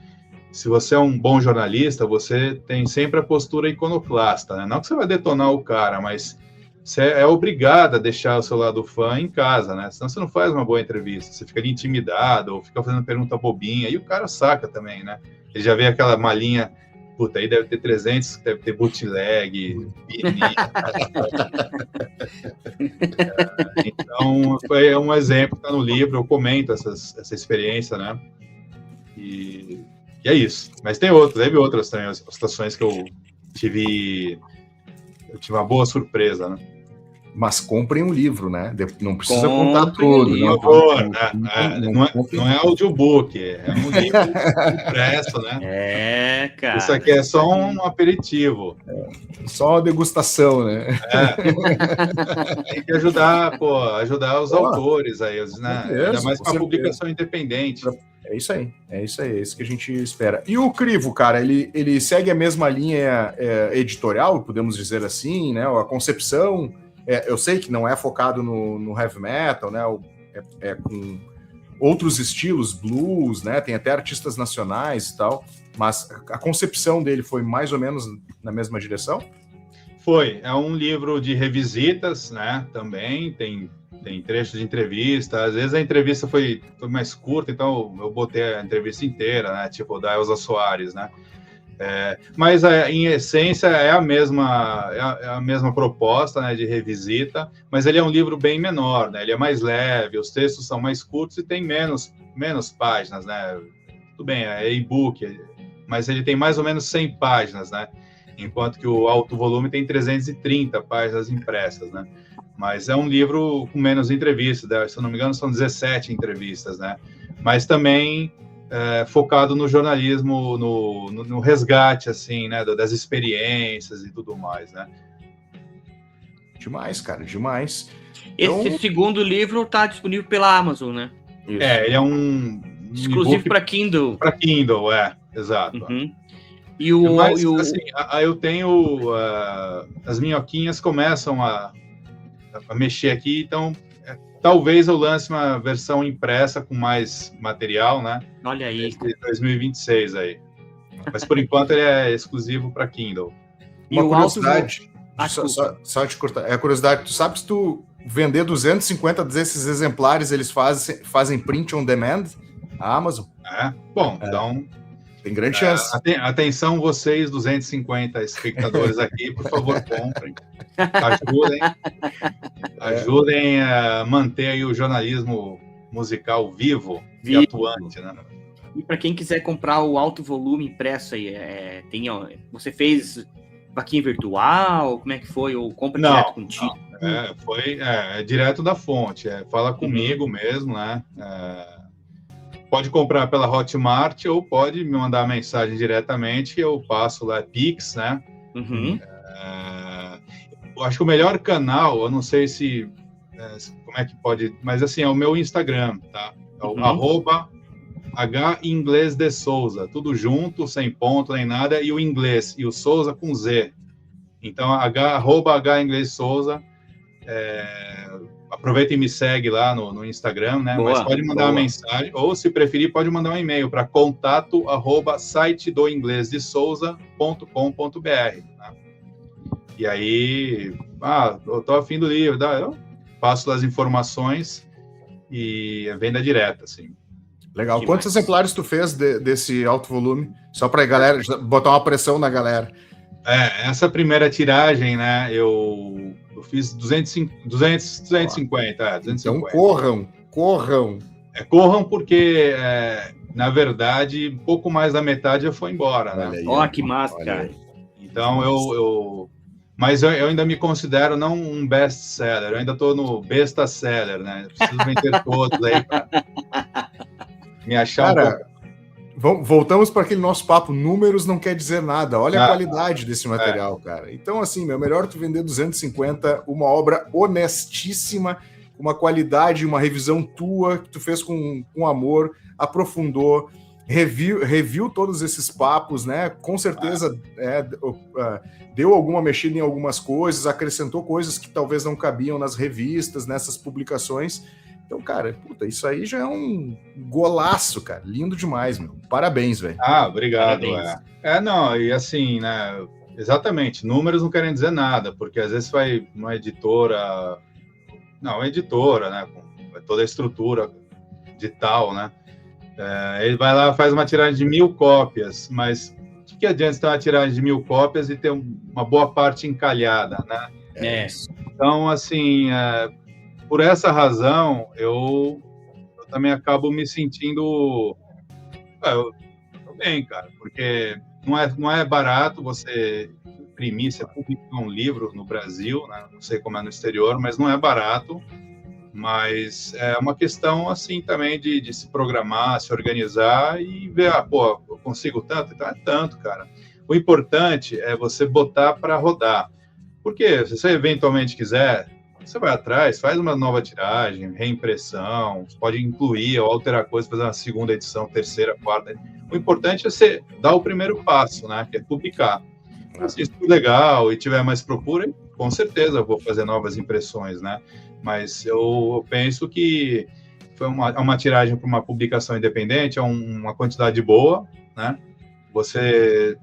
se você é um bom jornalista, você tem sempre a postura iconoclasta, né? Não que você vai detonar o cara, mas você é obrigado a deixar o seu lado fã em casa, né? Senão você não faz uma boa entrevista, você fica ali intimidado ou fica fazendo pergunta bobinha, e o cara saca também, né? Ele já vê aquela malinha, puta, aí deve ter 300, deve ter bootleg, então, foi um exemplo que tá no livro, eu comento essa experiência, né? E é isso. Mas teve outras também, as situações que eu tive uma boa surpresa, né? Mas comprem um livro, né? Não precisa contar tudo. Por favor, não é audiobook, é um livro impresso, né? Cara. Isso aqui é só um aperitivo. Só uma degustação, né? Tem que ajudar os autores aí, né? Ainda mais com a publicação independente. É isso aí, é isso que a gente espera. E o Crivo, cara, ele segue a mesma linha editorial, podemos dizer assim, né? A concepção, eu sei que não é focado no heavy metal, né? É com outros estilos, blues, né? Tem até artistas nacionais e tal, mas a concepção dele foi mais ou menos na mesma direção? Foi, é um livro de revisitas, né? Também tem trechos de entrevista. Às vezes a entrevista foi mais curta, então eu botei a entrevista inteira, né? Tipo da Elza Soares, né? Mas em essência é a mesma proposta, né, de revisita, mas ele é um livro bem menor, né? Ele é mais leve, os textos são mais curtos e tem menos páginas, né? Tudo bem, é e-book, mas ele tem mais ou menos 100 páginas, né? Enquanto que o alto volume tem 330 páginas impressas, né? Mas é um livro com menos entrevistas, né? Se eu não me engano são 17 entrevistas, né? Mas também focado no jornalismo, no resgate, assim, né? Das experiências e tudo mais, né? Demais, cara, demais. Esse segundo livro está disponível pela Amazon, né? Isso. Ele é um exclusivo para Kindle. Para Kindle, exato. Uhum. Assim, eu tenho as minhoquinhas começam a mexer aqui, então talvez eu lance uma versão impressa com mais material, né? Olha aí. Esse 2026 aí. Mas por enquanto ele é exclusivo para Kindle. Uma curiosidade, só te cortar. Curiosidade, tu sabe se tu vender 250 desses exemplares, eles fazem print on demand? A Amazon? Bom, então tem grande chance. Atenção vocês, 250 espectadores aqui, por favor, comprem. Ajudem a manter aí o jornalismo musical vivo e atuante, né? E para quem quiser comprar o alto volume impresso aí, você fez vaquinha virtual? Como é que foi? Ou compra Não, direto contigo? Foi direto da fonte. Fala comigo mesmo, né? Pode comprar pela Hotmart ou pode me mandar mensagem diretamente. Eu passo lá, Pix, né? Eu acho que o melhor canal, eu não sei se como é que pode, mas assim, é o meu Instagram, tá? É o @H Inglês de Souza, tudo junto, sem ponto nem nada, e o inglês, e o Souza com Z. Então, @H Inglês Souza. Aproveita e me segue lá no Instagram, né? Mas pode mandar uma mensagem, ou se preferir, pode mandar um e-mail para contato@sitedoinglesdesouza.com.br, né? E aí, eu tô afim do livro, eu passo as informações e é venda direta, assim. Legal. Quantos exemplares tu fez desse alto volume? Só para a galera botar uma pressão na galera. Essa primeira tiragem, né? Eu fiz 250. Então corram. Corram porque, na verdade, pouco mais da metade já foi embora, né? Ó, que massa, cara. Então, mas eu ainda me considero não um best-seller, eu ainda estou no besta-seller, né? Eu preciso vender todos aí para me achar cara, voltamos para aquele nosso papo, números não quer dizer nada, olha a qualidade desse material, cara. Então, assim, melhor tu vender 250, uma obra honestíssima, uma qualidade, uma revisão tua, que tu fez com amor, aprofundou, reviu todos esses papos, né? Com certeza deu alguma mexida em algumas coisas, acrescentou coisas que talvez não cabiam nas revistas, nessas publicações. Então, cara, isso aí já é um golaço, cara. Lindo demais, meu. Parabéns, velho. Obrigado. Parabéns. Não, e assim, né? Exatamente, números não querem dizer nada, porque às vezes vai uma editora, né? Com toda a estrutura digital, né? Ele vai lá, faz uma tiragem de 1.000 cópias, mas o que adianta ter uma tiragem de 1.000 cópias e ter uma boa parte encalhada, né? Então, assim, por essa razão, eu também acabo me sentindo bem, cara, porque não é barato você imprimir, você publicar um livro no Brasil, né? Não sei como é no exterior, mas não é barato. Mas é uma questão, assim, também de se programar, se organizar e ver, eu consigo tanto? Então é tanto, cara. O importante é você botar para rodar. Porque se você eventualmente quiser, você vai atrás, faz uma nova tiragem, reimpressão, você pode incluir ou alterar coisas, fazer uma segunda edição, terceira, quarta. O importante é você dar o primeiro passo, né? Que é publicar. Se isso for legal e tiver mais procura, com certeza eu vou fazer novas impressões, né? Mas eu penso que foi uma tiragem para uma publicação independente, é uma quantidade boa, né? Você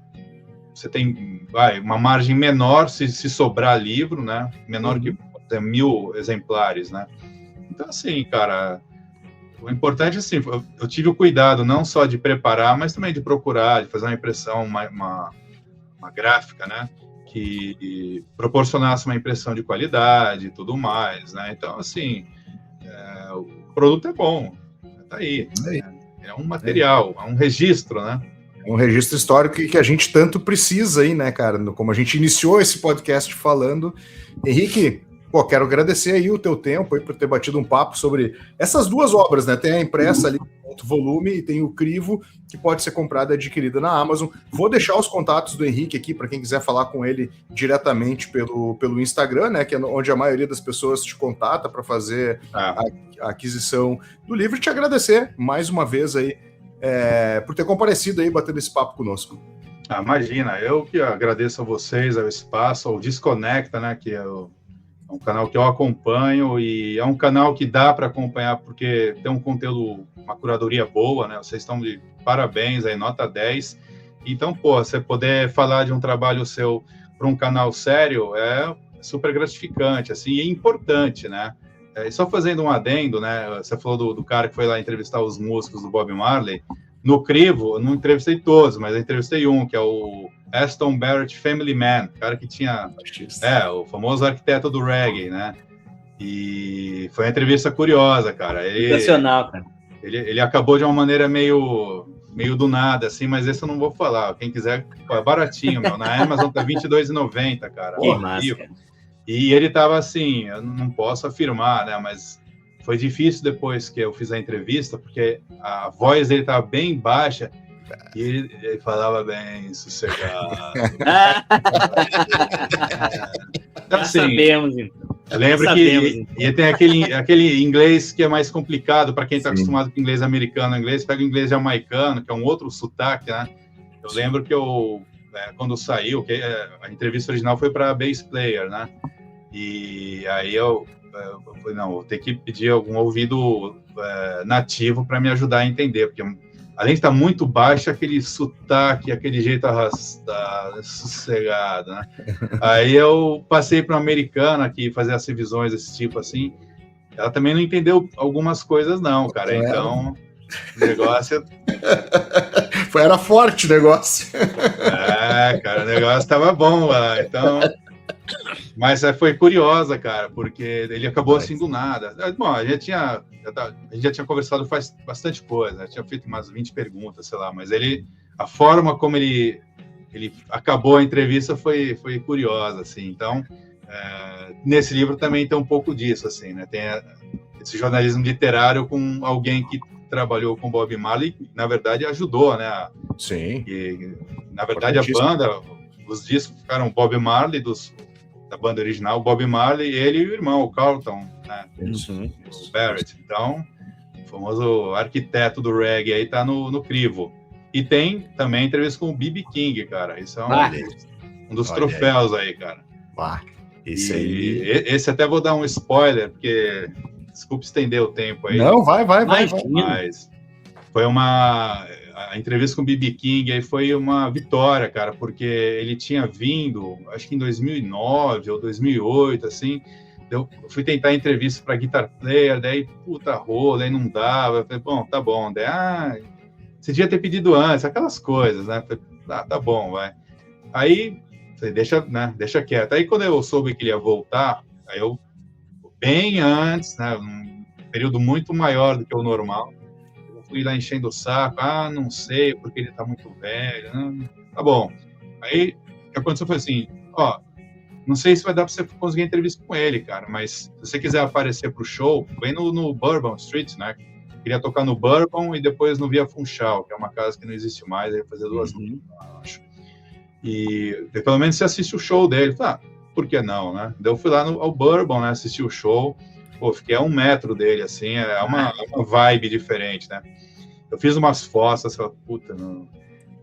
tem uma margem menor se sobrar livro, né? Menor que 1.000 exemplares, né? Então, assim, cara, o importante, assim, eu tive o cuidado não só de preparar, mas também de procurar, de fazer uma impressão, uma gráfica, né? Que proporcionasse uma impressão de qualidade e tudo mais, né? Então, assim, o produto é bom, tá aí. É um material, é um registro, né? É um registro histórico que a gente tanto precisa aí, né, cara? Como a gente iniciou esse podcast falando. Henrique, quero agradecer aí o teu tempo aí por ter batido um papo sobre essas duas obras, né? Tem a impressa ali, outro volume, e tem o Crivo, que pode ser comprada e adquirida na Amazon. Vou deixar os contatos do Henrique aqui para quem quiser falar com ele diretamente pelo Instagram, né? Que é onde a maioria das pessoas te contata para fazer a aquisição do livro. E te agradecer mais uma vez aí por ter comparecido aí, batendo esse papo conosco. Imagina, eu que agradeço a vocês, ao espaço, ao Desconecta, né? Que é um canal que eu acompanho e é um canal que dá para acompanhar porque tem um conteúdo, uma curadoria boa, né? Vocês estão de parabéns aí, nota 10. Então, você poder falar de um trabalho seu para um canal sério é super gratificante, assim, e importante, né? E só fazendo um adendo, né? Você falou do cara que foi lá entrevistar os músicos do Bob Marley. No Crivo, eu não entrevistei todos, mas eu entrevistei um, que é o Aston Barrett Family Man, cara que tinha o famoso arquiteto do reggae, né? E foi uma entrevista curiosa, cara. Sensacional, cara. Ele acabou de uma maneira meio meio do nada, assim, mas esse eu não vou falar. Quem quiser, é baratinho, meu. Na Amazon tá R$22,90, cara. Que massa, cara. E ele tava assim, eu não posso afirmar, né, mas foi difícil depois que eu fiz a entrevista, porque a voz dele tava bem baixa e ele falava bem sossegado. Então, assim, sabemos, então. Eu lembro que tem aquele inglês que é mais complicado para quem está acostumado com inglês americano. Inglês, pega o inglês jamaicano, que é um outro sotaque, né? Eu lembro que quando saiu, a entrevista original foi para Bass Player, né? E aí eu falei, não, vou ter que pedir algum ouvido nativo para me ajudar a entender, porque além de estar muito baixo, aquele sotaque, aquele jeito arrastado, sossegado, né? Aí eu passei para uma americana que fazia as revisões desse tipo assim. Ela também não entendeu algumas coisas, não, cara. Então, o negócio. Era forte o negócio. Cara, o negócio estava bom lá. Então. Mas foi curiosa, cara, porque ele acabou assim do nada. Bom, a gente já tinha conversado faz bastante coisa, né? Tinha feito umas 20 perguntas, sei lá, mas a forma como ele acabou a entrevista foi curiosa, assim. Então, nesse livro também tem um pouco disso, assim, né? Tem esse jornalismo literário com alguém que trabalhou com Bob Marley, na verdade ajudou, né? Sim. E, na verdade, a banda, os discos ficaram Bob Marley da banda original, Bob Marley, ele e o irmão, o Carlton, né? O Barrett. Então, o famoso arquiteto do reggae aí tá no crivo. E tem também entrevista com o B.B. King, cara. Isso é um dos troféus aí, cara. Esse até vou dar um spoiler, porque desculpe estender o tempo aí. Não, vai. Mas foi a entrevista com o B.B. King aí foi uma vitória, cara, porque ele tinha vindo, acho que em 2009 ou 2008, assim. Eu fui tentar entrevista para Guitar Player, daí puta rola, aí não dava. Eu falei, bom, tá bom. Daí, você devia ter pedido antes, aquelas coisas, né? Eu falei, tá bom, vai. Aí, falei, deixa quieto. Aí quando eu soube que ele ia voltar, aí eu, bem antes, né? Um período muito maior do que o normal, fui lá enchendo o saco, não sei, porque ele tá muito velho, né? Tá bom. Aí, o que aconteceu foi assim, não sei se vai dar pra você conseguir entrevista com ele, cara, mas se você quiser aparecer pro show, vem no Bourbon Street, né? Queria tocar no Bourbon e depois no Via Funchal, que é uma casa que não existe mais, aí ia fazer 2 noites, acho. E pelo menos você assiste o show dele. Por que não, né? Daí eu fui lá ao Bourbon, né? Assisti o show. Pô, fiquei a 1 metro dele, assim, é uma vibe diferente, né? Eu fiz umas fotos, assim, puta, não.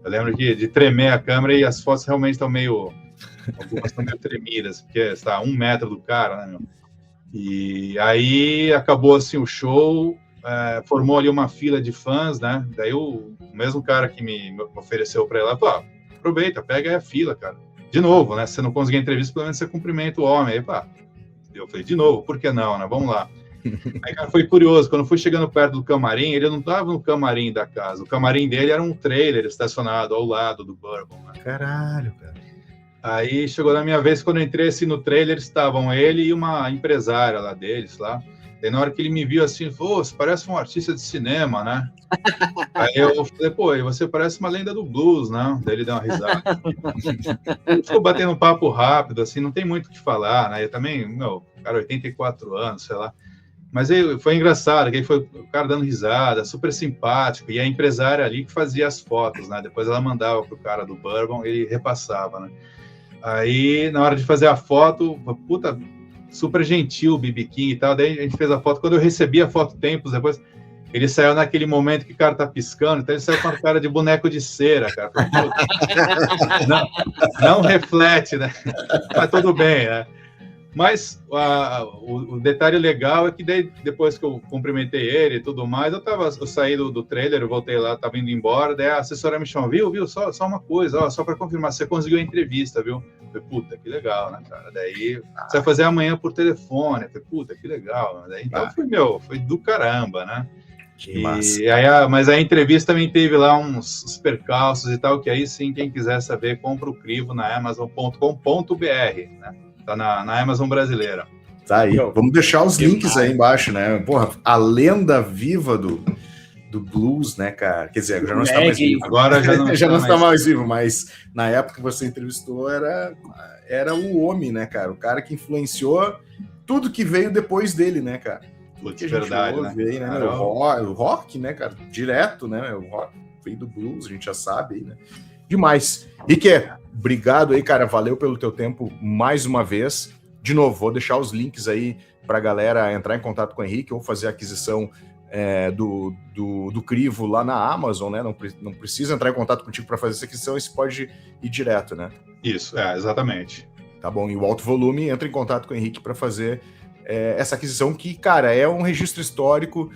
Eu lembro de tremer a câmera e as fotos realmente estão algumas estão meio tremidas, porque está a 1 metro do cara, né, meu? E aí acabou, assim, o show, formou ali uma fila de fãs, né? Daí o mesmo cara que me ofereceu para ir lá, falou, aproveita, pega aí a fila, cara. De novo, né? Se você não conseguir entrevista, pelo menos você cumprimenta o homem. Aí, eu falei, de novo, por que não, né? Vamos lá. Aí, cara, foi curioso, quando eu fui chegando perto do camarim, ele não estava no camarim da casa, o camarim dele era um trailer estacionado ao lado do Bourbon, né? Caralho, cara. Aí chegou na minha vez, quando eu entrei assim no trailer, estavam ele e uma empresária lá deles, lá. Daí na hora que ele me viu assim, falou, você parece um artista de cinema, né? Aí eu falei, pô, e você parece uma lenda do blues, né? Daí ele deu uma risada. Ficou batendo um papo rápido, assim, não tem muito o que falar, né? Eu também, cara, 84 anos, sei lá. Mas aí foi engraçado, que aí foi o cara dando risada, super simpático, e a empresária ali que fazia as fotos, né? Depois ela mandava pro cara do Bourbon, ele repassava, né? Aí, na hora de fazer a foto, puta, super gentil o B.B. King e tal, daí a gente fez a foto. Quando eu recebi a foto tempos depois, ele saiu naquele momento que o cara tá piscando, então ele saiu com a cara de boneco de cera, cara. Não reflete, né? Mas tudo bem, né? Mas o detalhe legal é que daí, depois que eu cumprimentei ele e tudo mais, eu saí do trailer, eu voltei lá, tava indo embora, daí a assessora me chamou, viu, só uma coisa, só para confirmar, você conseguiu a entrevista, viu? Eu falei, puta, que legal, né, cara? Daí, você vai fazer amanhã por telefone. Eu falei, puta, que legal. Daí, então, foi do caramba, né? Que massa. Mas a entrevista também teve lá uns percalços e tal, que aí sim, quem quiser saber, compra o crivo na amazon.com.br, né? Tá na Amazon brasileira. Tá aí. Vamos deixar os links aí embaixo, né? Porra, a lenda viva do blues, né, cara? Quer dizer, já não está mais vivo. Agora já não está mais vivo, mas na época que você entrevistou era o homem, né, cara? O cara que influenciou tudo que veio depois dele, né, cara? Putz, verdade, né? Veio, né? O rock, né, cara? Direto, né? O rock veio do blues, a gente já sabe aí, né? Demais. Rick, obrigado aí, cara. Valeu pelo teu tempo mais uma vez. De novo, vou deixar os links aí para a galera entrar em contato com o Henrique ou fazer a aquisição do crivo lá na Amazon, né? Não precisa entrar em contato contigo para fazer essa aquisição, você pode ir direto, né? Isso, exatamente. Tá bom, e o Alto Volume entra em contato com o Henrique para fazer essa aquisição que, cara, é um registro histórico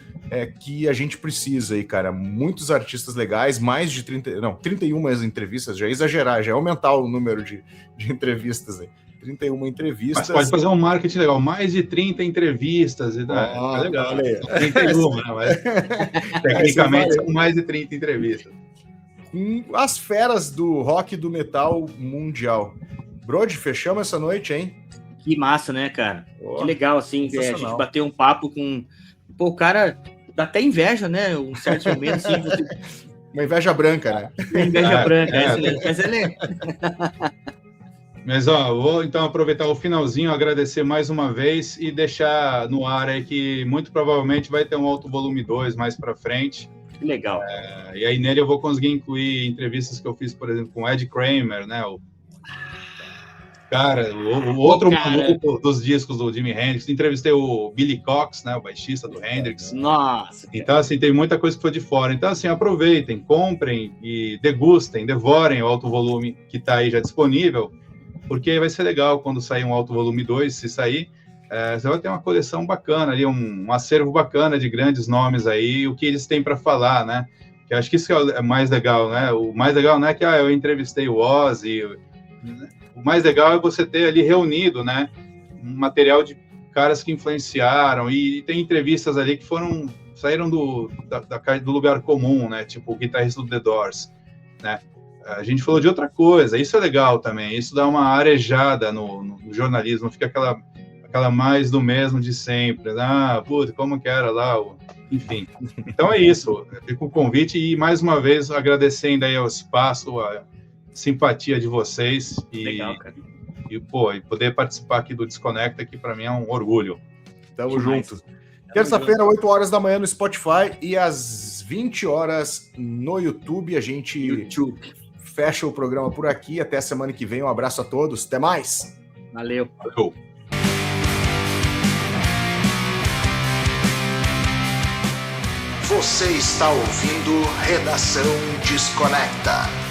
que a gente precisa aí, cara. Muitos artistas legais, mais de 31 entrevistas, já é exagerar, já é aumentar o número de entrevistas aí. 31 entrevistas. Mas pode fazer um marketing legal, mais de 30 entrevistas. É legal. 31, né? Mas, tecnicamente são mais de 30 entrevistas. Com as feras do rock e do metal mundial. Brody, fechamos essa noite, hein? Que massa, né, cara? Que legal, assim, a gente bater um papo com... Pô, o cara dá até inveja, né? Um certo momento, assim... Uma inveja branca, né? Uma inveja branca, mas Mas, vou então aproveitar o finalzinho, agradecer mais uma vez e deixar no ar aí que muito provavelmente vai ter um Alto Volume 2 mais para frente. Que legal. E aí nele eu vou conseguir incluir entrevistas que eu fiz, por exemplo, com o Ed Kramer, né? O outro maluco dos discos do Jimi Hendrix. Entrevistei o Billy Cox, né? O baixista do Hendrix. Nossa! Então, assim, tem muita coisa que foi de fora. Então, assim, aproveitem, comprem e degustem, devorem o Alto Volume que está aí já disponível, porque vai ser legal quando sair um Alto Volume 2, se sair, você vai ter uma coleção bacana ali, um acervo bacana de grandes nomes aí, o que eles têm para falar, né? Que eu acho que isso é mais legal, né? O mais legal não é que eu entrevistei o Ozzy, né? O mais legal é você ter ali reunido, né, um material de caras que influenciaram, e tem entrevistas ali que saíram do lugar comum, né, tipo o guitarrista do The Doors, né? A gente falou de outra coisa, isso é legal também, isso dá uma arejada no jornalismo, fica aquela mais do mesmo de sempre, puta, como que era lá, enfim. Então é isso, fica o convite e mais uma vez agradecendo aí ao espaço, a simpatia de vocês legal, cara. E poder participar aqui do Desconecta, que para mim é um orgulho. Tamo junto. Terça-feira, 8 horas da manhã no Spotify e às 20 horas no YouTube. A gente fecha o programa por aqui. Até a semana que vem. Um abraço a todos. Até mais. Valeu. Você está ouvindo Redação Desconecta.